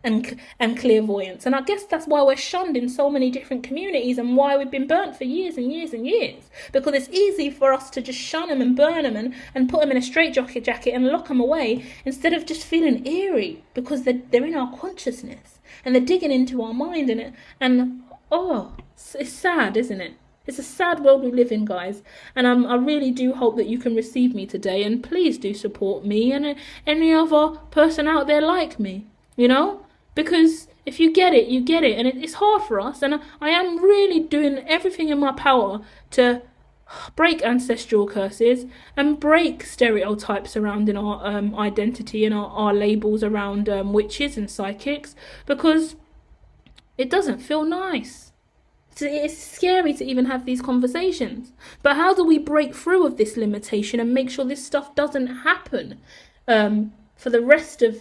and clairvoyance. And I guess that's why we're shunned in so many different communities and why we've been burnt for years and years and years. Because it's easy for us to just shun them and burn them and put them in a straitjacket and lock them away, instead of just feeling eerie because they're in our consciousness and they're digging into our mind it's sad, isn't it? It's a sad world we live in, guys, and I really do hope that you can receive me today, and please do support me and any other person out there like me, you know? Because if you get it, you get it. And it's hard for us. And I am really doing everything in my power to break ancestral curses and break stereotypes surrounding our identity and our labels around witches and psychics, because it doesn't feel nice. It's scary to even have these conversations. But how do we break through of this limitation and make sure this stuff doesn't happen for the rest of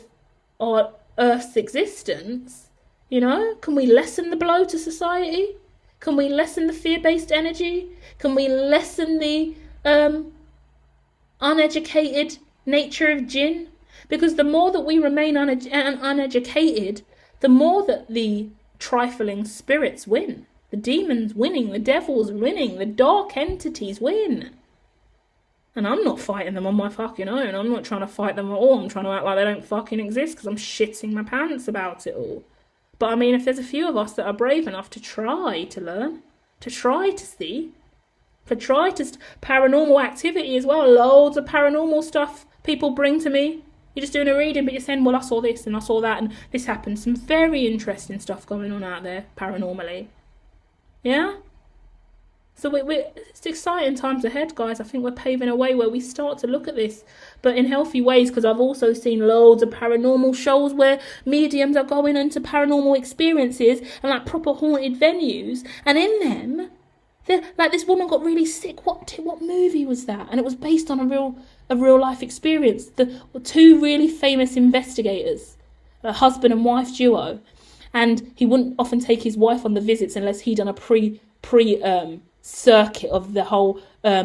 our Earth's existence? You know, can we lessen the blow to society? Can we lessen the fear-based energy? Can we lessen the uneducated nature of jinn? Because the more that we remain uneducated, the more that the trifling spirits win. The demons winning, the devils winning, the dark entities win. And I'm not fighting them on my fucking own. I'm not trying to fight them at all. I'm trying to act like they don't fucking exist because I'm shitting my pants about it all. But I mean, if there's a few of us that are brave enough to try to learn, to try to see, paranormal activity as well, loads of paranormal stuff people bring to me. You're just doing a reading, but you're saying, well, I saw this and I saw that and this happened. Some very interesting stuff going on out there paranormally. Yeah? So it's exciting times ahead, guys. I think we're paving a way where we start to look at this, but in healthy ways, because I've also seen loads of paranormal shows where mediums are going into paranormal experiences and like proper haunted venues, and in them, like this woman got really sick. What movie was that? And it was based on a real life experience. The two really famous investigators, a husband and wife duo, and he wouldn't often take his wife on the visits unless he'd done a pre circuit of the whole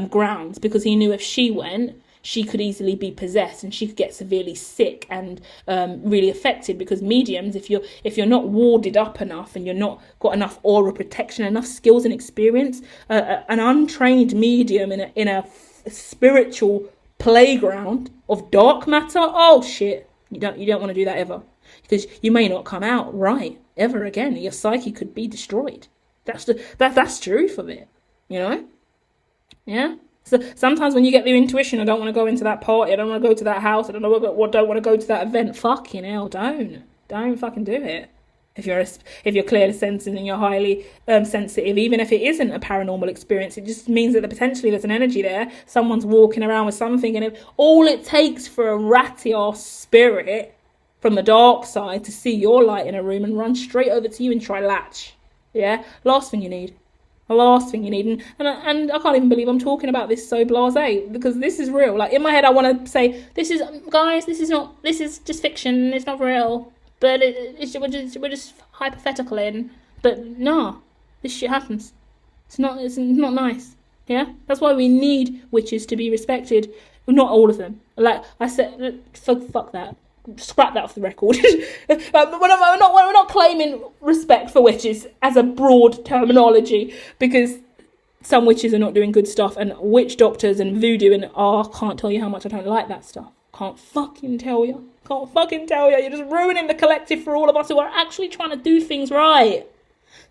grounds, because he knew if she went, she could easily be possessed and she could get severely sick and really affected, because mediums, if you're not warded up enough and you're not got enough aura protection, enough skills and experience, an untrained medium in a spiritual playground of dark matter, oh shit, you don't want to do that ever, because you may not come out right ever again. Your psyche could be destroyed. That's the truth of it, you know. Yeah? So sometimes when you get the intuition, I don't want to go into that party, I don't want to go to that house, I don't want to go to that event. Fucking hell, don't fucking do it. If you're clearly sensitive and you're highly sensitive, even if it isn't a paranormal experience, it just means that potentially there's an energy there. Someone's walking around with something, and if all it takes for a ratty ass spirit from the dark side to see your light in a room and run straight over to you and try latch. Yeah, last thing you need. The last thing you need. And I can't even believe I'm talking about this so blasé, because this is real. Like, in my head, I want to say, this is just fiction, it's not real. But we're just hypothetical in. But no, this shit happens. It's not nice. Yeah? That's why we need witches to be respected. Not all of them. Like I said, fuck that. Scrap that off the record. we're not claiming respect for witches as a broad terminology, because some witches are not doing good stuff, and witch doctors and voodoo, and I can't tell you how much I don't like that stuff. Can't fucking tell you. You're just ruining the collective for all of us who are actually trying to do things right.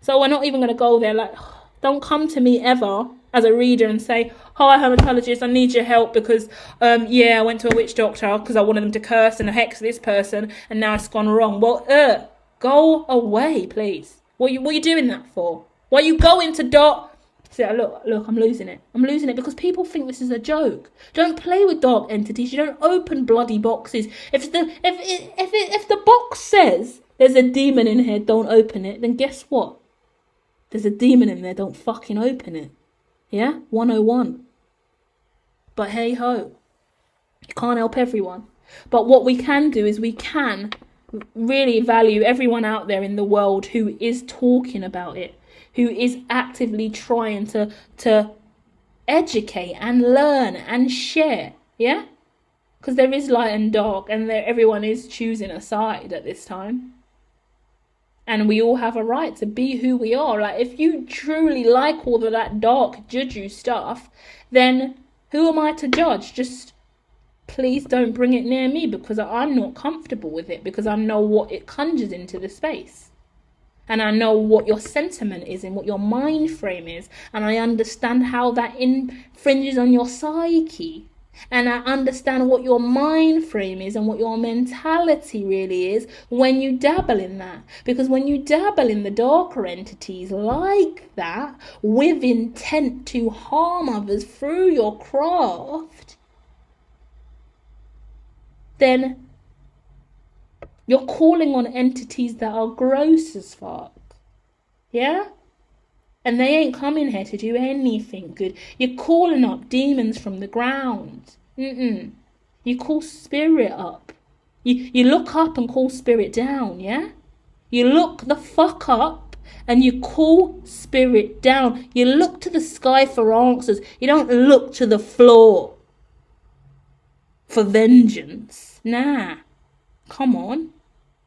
So we're not even going to go there. Like, don't come to me ever as a reader and say, hi, hermitologist, I need your help because, I went to a witch doctor because I wanted them to curse and hex this person and now it's gone wrong. Well, go away, please. What are you doing that for? Why are you going to See, look, I'm losing it. I'm losing it because people think this is a joke. Don't play with dark entities. You don't open bloody boxes. If the box says there's a demon in here, don't open it, then guess what? There's a demon in there, don't fucking open it. Yeah? 101. But hey ho. You can't help everyone. But what we can do is we can really value everyone out there in the world who is talking about it, who is actively trying to educate and learn and share. Yeah? Because there is light and dark, and everyone is choosing a side at this time. And we all have a right to be who we are. Like, if you truly like all of that dark juju stuff, then who am I to judge? Just please don't bring it near me, because I'm not comfortable with it, because I know what it conjures into the space. And I know what your sentiment is and what your mind frame is. And I understand how that infringes on your psyche. And I understand what your mind frame is and what your mentality really is when you dabble in that. Because when you dabble in the darker entities like that, with intent to harm others through your craft, then you're calling on entities that are gross as fuck. Yeah? And they ain't coming here to do anything good. You're calling up demons from the ground. You call spirit up. You look up and call spirit down, yeah? You look the fuck up and you call spirit down. You look to the sky for answers. You don't look to the floor for vengeance. Nah. Come on.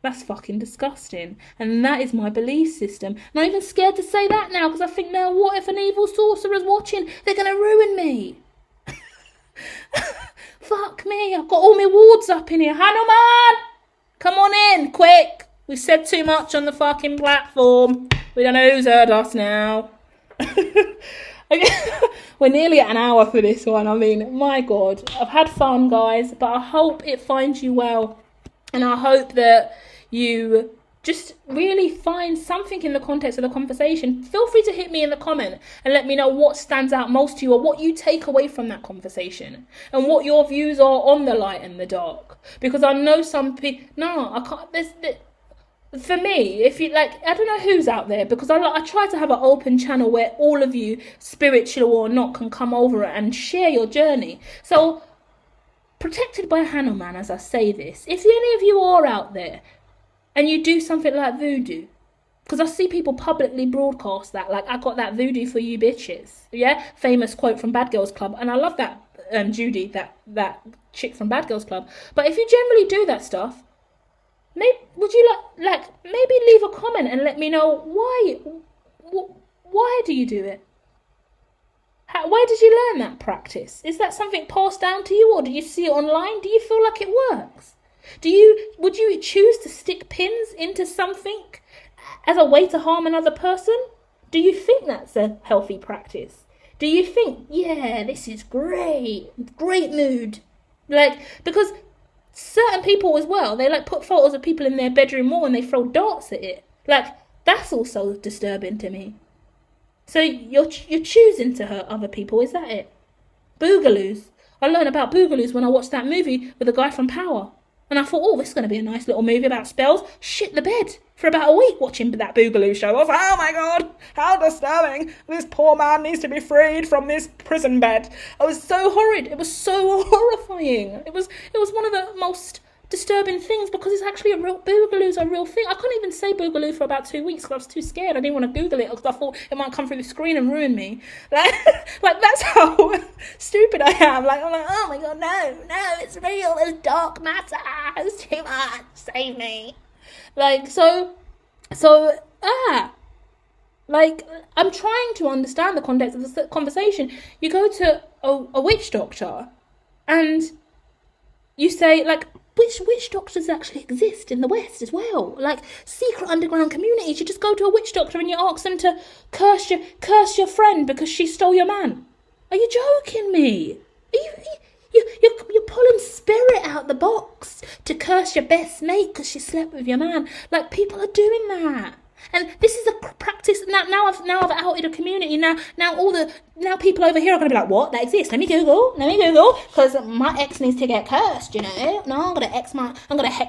That's fucking disgusting. And that is my belief system. And I'm even scared to say that now, because I think, now what if an evil sorcerer's watching? They're going to ruin me. Fuck me. I've got all my wards up in here. Hanuman! Come on in, quick. We've said too much on the fucking platform. We don't know who's heard us now. We're nearly at an hour for this one. I mean, my God. I've had fun, guys. But I hope it finds you well. And I hope that you just really find something in the context of the conversation. Feel free to hit me in the comment and let me know what stands out most to you, or what you take away from that conversation, and what your views are on the light and the dark. Because I know some people... No, I can't... For me, if you like, I don't know who's out there, because I try to have an open channel where all of you, spiritual or not, can come over and share your journey. So... protected by Hanuman, as I say this, if any of you are out there and you do something like voodoo, because I see people publicly broadcast that, like, I got that voodoo for you bitches, yeah, famous quote from Bad Girls Club, and I love that, Judy, that chick from Bad Girls Club. But if you generally do that stuff, would you like maybe leave a comment and let me know why do you do it? Where did you learn that practice? Is that something passed down to you, or do you see it online? Do you feel like it works? Would you choose to stick pins into something as a way to harm another person? Do you think that's a healthy practice? Do you think, yeah, this is great mood? Like, because certain people as well, they like put photos of people in their bedroom wall and they throw darts at it. Like, that's also disturbing to me. So you're choosing to hurt other people, is that it? Boogaloos. I learned about boogaloos when I watched that movie with the guy from Power. And I thought, oh, this is going to be a nice little movie about spells. Shit the bed for about a week watching that Boogaloo show. I was like, oh my God, how disturbing. This poor man needs to be freed from this prison bed. It was so horrid. It was so horrifying. It was one of the most disturbing things because it's actually Boogaloo's a real thing. I couldn't even say Boogaloo for about 2 weeks because I was too scared. I didn't want to Google it because I thought it might come through the screen and ruin me. Like that's how stupid I am. Like, I'm like, oh my God, no, it's real. There's dark matter. It's too much. Save me. Like, like, I'm trying to understand the context of the conversation. You go to a witch doctor and you say, like, which witch doctors actually exist in the West as well? Like, secret underground communities. You just go to a witch doctor and you ask them to curse your friend because she stole your man. Are you joking me? You're pulling spirit out the box to curse your best mate because she slept with your man. Like, people are doing that. And this is a practice. Now I've outed a community. Now people over here are gonna be like, what? That exists? Let me Google, because my ex needs to get cursed. You know? No, I'm gonna hex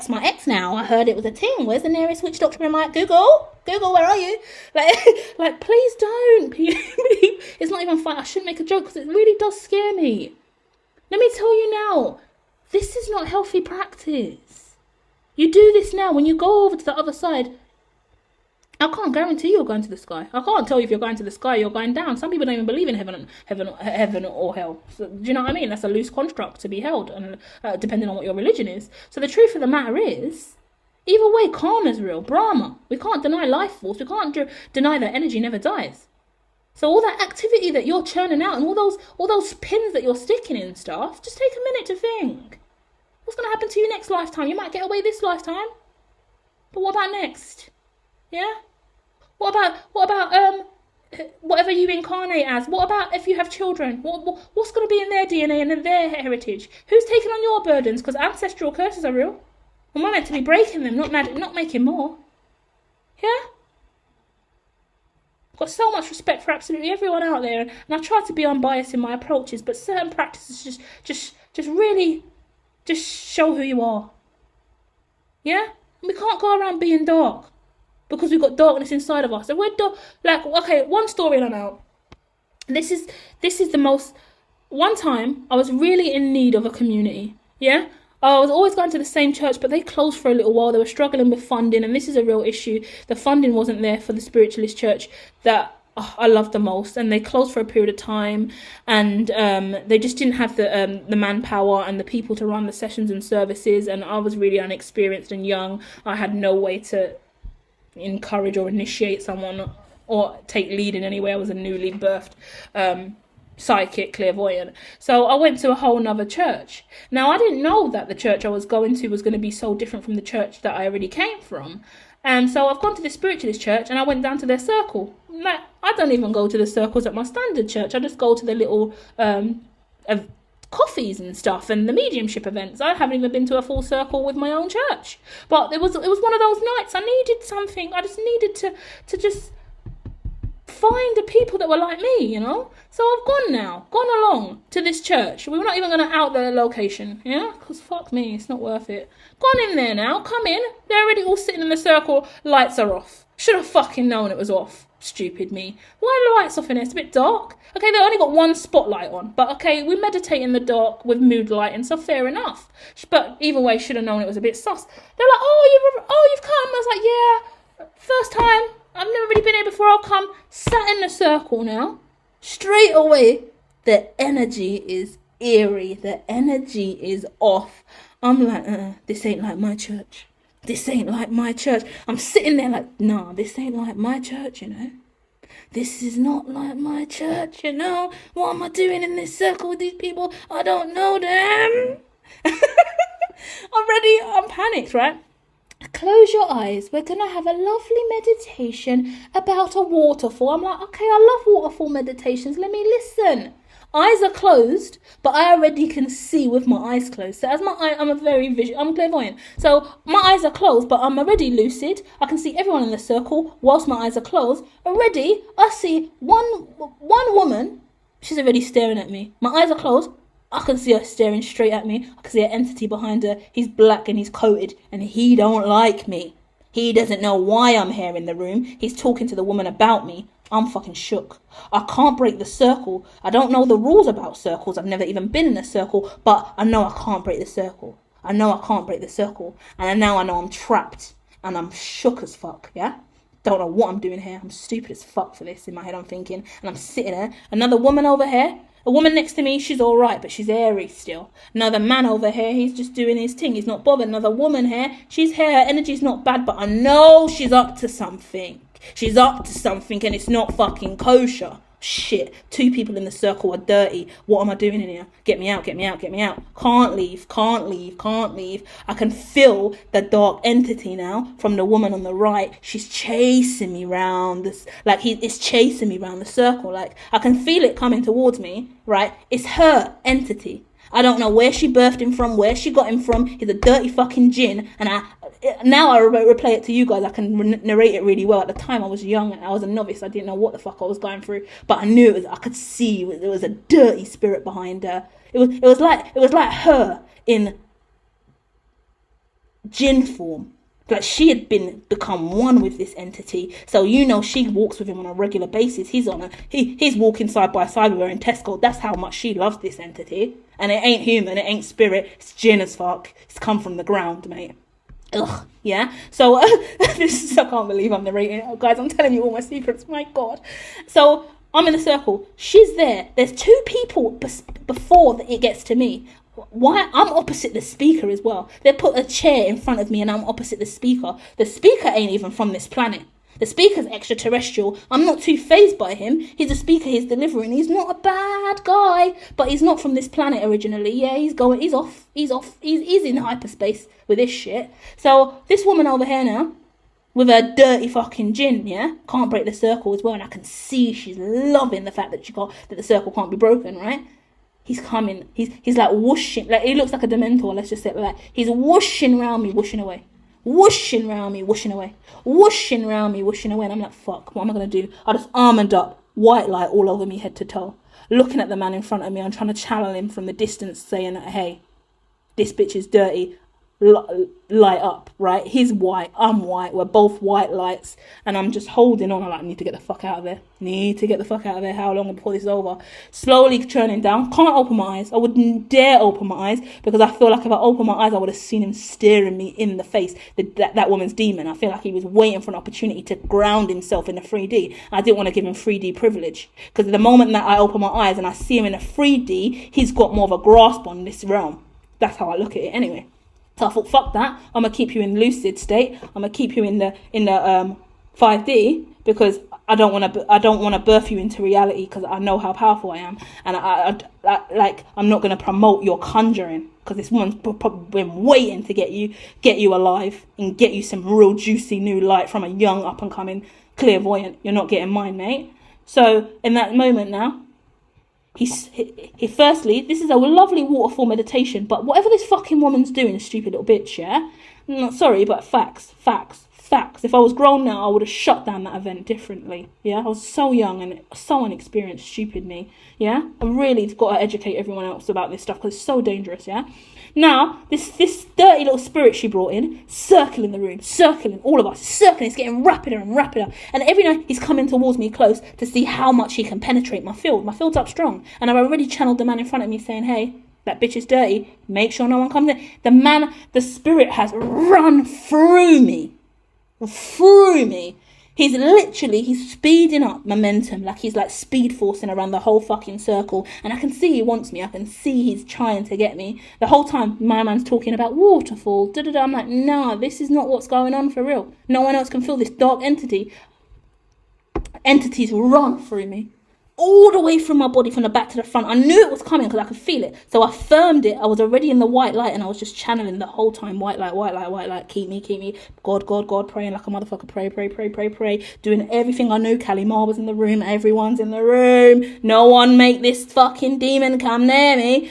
my ex now. I heard it was a thing. Where's the nearest witch doctor in my Google? Where are you? Like, please don't. It's not even fun. I shouldn't make a joke because it really does scare me. Let me tell you now, this is not healthy practice. You do this now when you go over to the other side. I can't guarantee you're going to the sky. I can't tell you if you're going to the sky or you're going down. Some people don't even believe in heaven or hell. So, do you know what I mean? That's a loose construct to be held, and depending on what your religion is. So the truth of the matter is, either way, karma's real. Brahma. We can't deny life force. We can't deny that energy never dies. So all that activity that you're churning out and all those pins that you're sticking in stuff, just take a minute to think. What's going to happen to you next lifetime? You might get away this lifetime. But what about next? Yeah? What about whatever you incarnate as? What about if you have children? What's going to be in their DNA and in their heritage? Who's taking on your burdens? Because ancestral curses are real. And we're meant to be breaking them, not making more. Yeah? I've got so much respect for absolutely everyone out there, and I try to be unbiased in my approaches, but certain practices just really just show who you are. Yeah? And we can't go around being dark. Because we've got darkness inside of us. And we're like, okay, one story and I'm out. This is the most... One time, I was really in need of a community. Yeah? I was always going to the same church, but they closed for a little while. They were struggling with funding, and this is a real issue. The funding wasn't there for the spiritualist church that I love the most, and they closed for a period of time, and they just didn't have the manpower and the people to run the sessions and services, and I was really unexperienced and young. I had no way to encourage or initiate someone or take lead in any way. I was a newly birthed psychic clairvoyant, so I went to a whole nother church. Now I didn't know that the church I was going to was going to be so different from the church that I already came from, and so I've gone to the spiritualist church and I went down to their circle. Like, I don't even go to the circles at my standard church. I just go to the little coffees and stuff and the mediumship events. I haven't even been to a full circle with my own church. But it was one of those nights. I needed something. I just needed to just find the people that were like me, you know. So I've gone along to this church. We're not even going to out the location, yeah, because fuck me, it's not worth it. Gone in there now. Come in. They're already all sitting in the circle. Lights are off. Should have fucking known it was off. Stupid me. Why are the lights off in here? It's a bit dark. Okay, they only got one spotlight on. But okay, we meditate in the dark with mood lighting, so fair enough. But either way, should have known it was a bit sus. They're like, you've come. I was like, yeah, first time. I've never really been here before. I'll come. Sat in the circle now. Straight away, the energy is eerie. The energy is off. I'm like, this ain't like my church. This ain't like my church. I'm sitting there like, nah, this ain't like my church, you know. This is not like my church, you know. What am I doing in this circle with these people? I don't know them. I'm panicked, right? close your eyes. We're going to have a lovely meditation about a waterfall. I'm like, okay, I love waterfall meditations. Let me listen. Eyes are closed, but I already can see with my eyes closed. So I'm a very I'm clairvoyant. So my eyes are closed, but I'm already lucid. I can see everyone in the circle whilst my eyes are closed. Already, I see one woman. She's already staring at me. My eyes are closed. I can see her staring straight at me. I can see an entity behind her. He's black and he's coated, and he don't like me. He doesn't know why I'm here in the room. He's talking to the woman about me. I'm fucking shook. I can't break the circle. I don't know the rules about circles. I've never even been in a circle, but I know I can't break the circle. I know I can't break the circle. And now I know I'm trapped. And I'm shook as fuck, yeah? Don't know what I'm doing here. I'm stupid as fuck for this. In my head I'm thinking. And I'm sitting there. Another woman over here. A woman next to me, she's alright, but she's airy still. Another man over here, he's just doing his thing. He's not bothered. Another woman here, she's here. Her energy's not bad, but I know she's up to something. She's up to something, and it's not fucking kosher. Shit. 2 people in the circle are dirty. What am I doing in here? Get me out, get me out, get me out. Can't leave, can't leave, can't leave. I can feel the dark entity now from the woman on the right. She's chasing me round this, like it's chasing me round the circle. Like I can feel it coming towards me, right? It's her entity. I don't know where she birthed him from, where she got him from. He's a dirty fucking jinn. And now I replay it to you guys. I can narrate it really well. At the time, I was young and I was a novice. I didn't know what the fuck I was going through, but I knew I could see there was a dirty spirit behind her. It was like her in jinn form. Like she had become one with this entity. So she walks with him on a regular basis. He's walking side by side with her in Tesco. That's how much she loves this entity. And it ain't human, it ain't spirit, it's jinn as fuck. It's come from the ground, mate. Ugh, yeah. So I can't believe I'm narrating it. Oh, guys, I'm telling you all my secrets. My God. So I'm in a circle. She's there. There's 2 people before it gets to me. Why? I'm opposite the speaker as well. They put a chair in front of me and I'm opposite the speaker. The speaker ain't even from this planet. The speaker's extraterrestrial. I'm not too fazed by him. He's a speaker, he's delivering. He's not a bad guy, but he's not from this planet originally. Yeah, he's off. He's in hyperspace with this shit. So this woman over here now, with her dirty fucking jinn, yeah, can't break the circle as well. And I can see she's loving the fact that that the circle can't be broken, right? He's coming. He's like whooshing. Like he looks like a Dementor. Let's just say it like that. He's whooshing around me, whooshing away. Whooshing around me, whooshing away. Whooshing around me, whooshing away. And I'm like, fuck, what am I going to do? I just armored up, white light all over me head to toe. Looking at the man in front of me, I'm trying to channel him from the distance, saying, hey, this bitch is dirty. Light up, right? He's white, I'm white, we're both white lights, and I'm just holding on. I'm like, I need to get the fuck out of there. How long before this is over? Slowly turning down. Can't open my eyes. I wouldn't dare open my eyes because I feel like if I opened my eyes I would have seen him staring me in the face. That woman's demon. I feel like he was waiting for an opportunity to ground himself in the 3D. I didn't want to give him 3D privilege because the moment that I open my eyes and I see him in a 3D, he's got more of a grasp on this realm. That's how I look at it anyway. So I thought, fuck that. I'm gonna keep you in lucid state. I'm gonna keep you in the 5D because I don't want to birth you into reality because I know how powerful I am, and I'm not gonna promote your conjuring because this woman's probably been waiting to get you alive and get you some real juicy new light from a young up and coming clairvoyant. You're not getting mine, mate. So in that moment now. He firstly, this is a lovely waterfall meditation, but whatever this fucking woman's doing, stupid little bitch, yeah? Not sorry, but facts. If I was grown now, I would have shut down that event differently, yeah? I was so young and so inexperienced, stupid me, yeah? I really got to educate everyone else about this stuff because it's so dangerous, yeah? Now, this dirty little spirit she brought in, circling the room, circling all of us, circling, it's getting rapider and rapider. And every night he's coming towards me close to see how much he can penetrate my field. My field's up strong. And I've already channeled the man in front of me saying, hey, that bitch is dirty. Make sure no one comes in. The spirit has run through me. He's speeding up momentum, like he's like speed forcing around the whole fucking circle, and I can see he wants me. I can see he's trying to get me. The whole time my man's talking about waterfall, I'm like, nah, this is not what's going on for real. No one else can feel this dark entity. Entities run through me. all the way through my body from the back to the front. I knew it was coming because I could feel it. So I firmed it. I was already in the white light and I was just channeling the whole time. White light, white light, white light. Keep me. God, God, God. Praying like a motherfucker. Pray. Doing everything I knew. Callie Ma was in the room. Everyone's in the room. No one make this fucking demon come near me.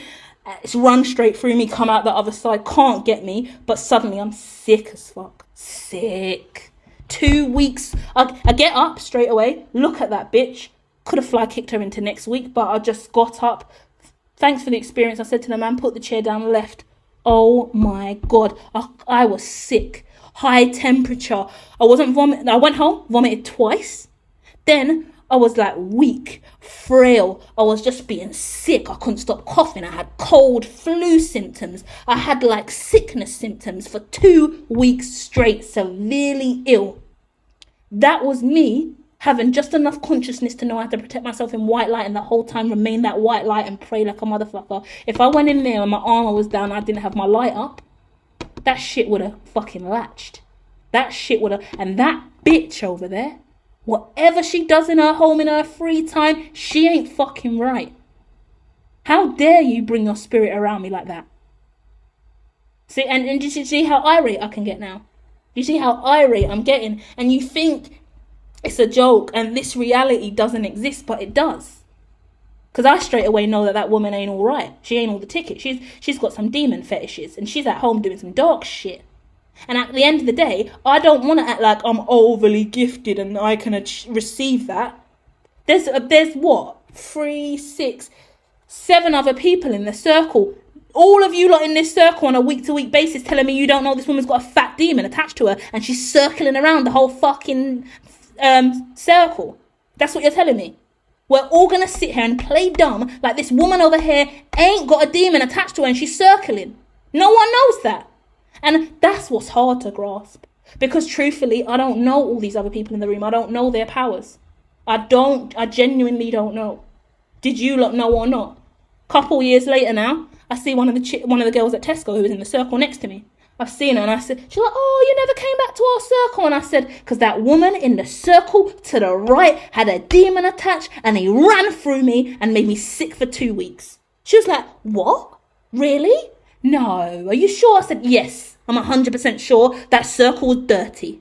It's run straight through me. Come out the other side. Can't get me. But suddenly I'm sick as fuck. Sick. 2 weeks. I get up straight away. Look at that bitch. Could have fly kicked her into next week, but I just got up. Thanks for the experience. I said to the man, put the chair down, left. Oh my God. I was sick. High temperature. I wasn't vomiting. I went home, vomited twice. Then I was like weak, frail. I was just being sick. I couldn't stop coughing. I had cold, flu symptoms. I had like sickness symptoms for 2 weeks straight, severely ill. That was me having just enough consciousness to know how to protect myself in white light and the whole time remain that white light and pray like a motherfucker. If I went in there and my armor was down, I didn't have my light up, that shit would have fucking latched. That shit would have. And that bitch over there, whatever she does in her home in her free time, she ain't fucking right. How dare you bring your spirit around me like that? See, and did you see how irate I can get now? You see how irate I'm getting? And you think it's a joke and this reality doesn't exist, but it does. Because I straight away know that woman ain't all right. She ain't all the ticket. She's got some demon fetishes and she's at home doing some dark shit. And at the end of the day, I don't want to act like I'm overly gifted and I can receive that. There's what? 3, 6, 7 other people in the circle. All of you lot in this circle on a week-to-week basis telling me you don't know this woman's got a fat demon attached to her and she's circling around the whole fucking circle. That's what you're telling me. We're all gonna sit here and play dumb like this woman over here ain't got a demon attached to her and she's circling. No one knows that. And that's what's hard to grasp. Because truthfully, I don't know all these other people in the room. I don't know their powers. I genuinely don't know. Did you lot know or not? Couple years later now, I see one of the girls at Tesco who was in the circle next to me. I've seen her and I said, she's like, oh, you never came back to our circle. And I said, because that woman in the circle to the right had a demon attached and he ran through me and made me sick for 2 weeks. She was like, what? Really? No. Are you sure? I said, yes, I'm 100% sure that circle was dirty.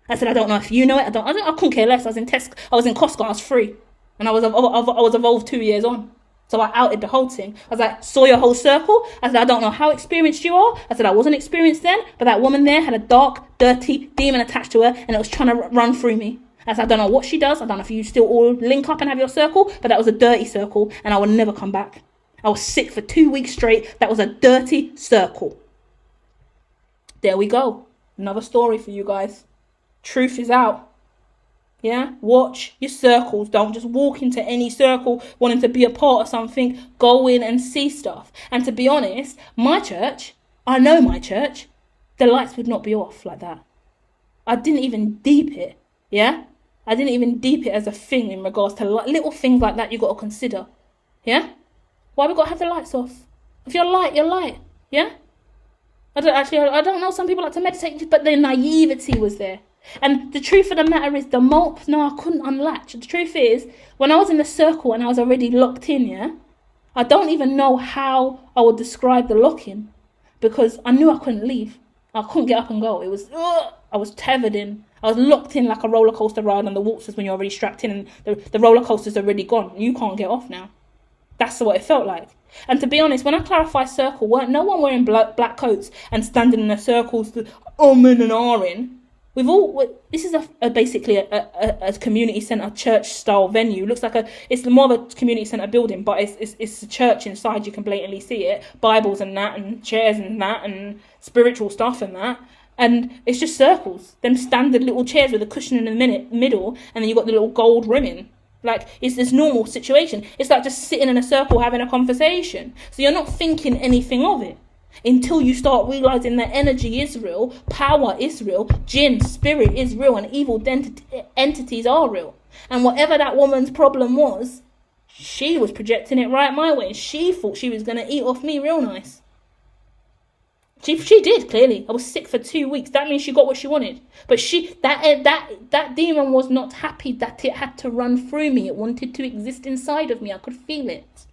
I said, I don't know if you know it. I couldn't care less. I was in Costco, I was free. And I was evolved 2 years on. So I outed the whole thing. I was like, saw your whole circle. I said, I don't know how experienced you are. I said, I wasn't experienced then, but that woman there had a dark, dirty demon attached to her and it was trying to run through me. I said, I don't know what she does. I don't know if you still all link up and have your circle, but that was a dirty circle and I would never come back. I was sick for 2 weeks straight. That was a dirty circle. There we go. Another story for you guys. Truth is out. Yeah, watch your circles. Don't just walk into any circle wanting to be a part of something. Go in and see stuff. And to be honest, my church, I know my church, the lights would not be off like that. I didn't even deep it. Yeah, I didn't even deep it as a thing in regards to little things like that you got to consider. Yeah, why we got to have the lights off? If you're light, you're light. Yeah, I don't know. Some people like to meditate, but the naivety was there. And the truth of the matter is, I couldn't unlatch. The truth is, when I was in the circle and I was already locked in, yeah, I don't even know how I would describe the lock-in because I knew I couldn't leave. I couldn't get up and go. I was tethered in. I was locked in like a roller coaster ride on the waltzers when you're already strapped in and the roller coaster's already gone. You can't get off now. That's what it felt like. And to be honest, when I clarify circle, no one wearing black coats and standing in a circle, and ahhing. This is basically a community centre church style venue. Looks like it's more of a community centre building, but it's a church inside. You can blatantly see it, Bibles and that, and chairs and that, and spiritual stuff and that. And it's just circles, them standard little chairs with a cushion in the middle, and then you got the little gold rimming. Like, it's this normal situation. It's like just sitting in a circle having a conversation. So you're not thinking anything of it. Until you start realizing that energy is real, power is real, jinn, spirit is real, and evil entities are real. And whatever that woman's problem was, she was projecting it right my way. She thought she was going to eat off me real nice. She did, clearly. I was sick for 2 weeks. That means she got what she wanted. But that demon was not happy that it had to run through me. It wanted to exist inside of me. I could feel it.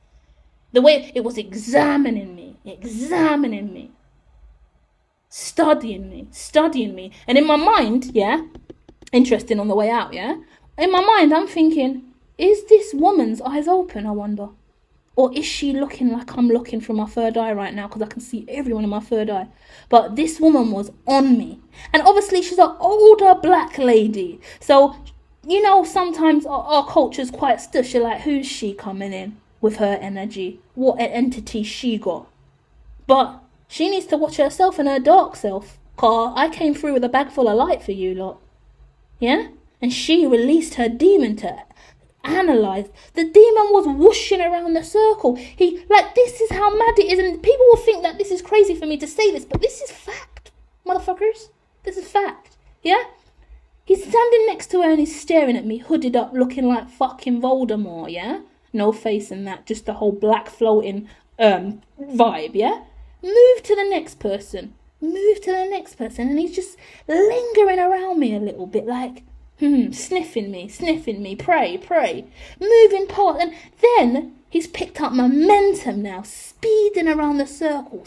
The way it was examining me, studying me. And in my mind, yeah, interesting on the way out, yeah, in my mind I'm thinking, is this woman's eyes open, I wonder? Or is she looking like I'm looking through my third eye right now, because I can see everyone in my third eye? But this woman was on me. And obviously she's an older black lady. So, you know, sometimes our culture's quite stush. You're like, who's she coming in with her energy? What entity she got? But she needs to watch herself and her dark self. Cause I came through with a bag full of light for you lot. Yeah? And she released her demon to analyze. The demon was whooshing around the circle. This is how mad it is. And people will think that this is crazy for me to say this, but this is fact, motherfuckers. This is fact. Yeah? He's standing next to her and he's staring at me, hooded up, looking like fucking Voldemort, yeah? No face and that, just the whole black floating vibe, yeah? Move to the next person. And he's just lingering around me a little bit, like, sniffing me, pray, moving past. And then he's picked up momentum now, speeding around the circle.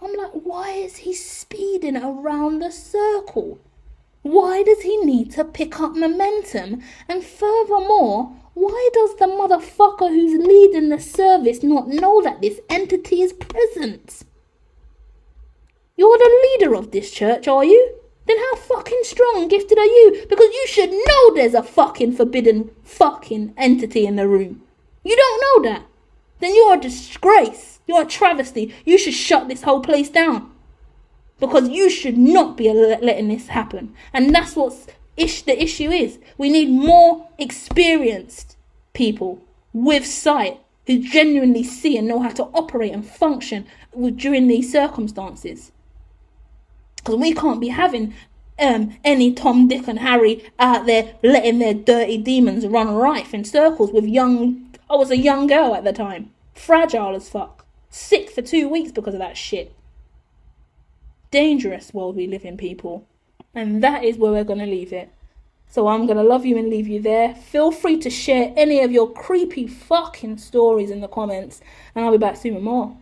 I'm like, why is he speeding around the circle? Why does he need to pick up momentum? And furthermore, why does the motherfucker who's leading the service not know that this entity is present? You're the leader of this church, are you? Then how fucking strong and gifted are you? Because you should know there's a fucking forbidden fucking entity in the room. You don't know that? Then you're a disgrace. You're a travesty. You should shut this whole place down. Because you should not be letting this happen. And that's what the issue is. We need more experienced people with sight who genuinely see and know how to operate and function during these circumstances. Because we can't be having any Tom, Dick and Harry out there letting their dirty demons run rife in circles with I was a young girl at the time. Fragile as fuck. Sick for 2 weeks because of that shit. Dangerous world we live in, people. And that is where we're going to leave it. So I'm going to love you and leave you there. Feel free to share any of your creepy fucking stories in the comments. And I'll be back soon with more.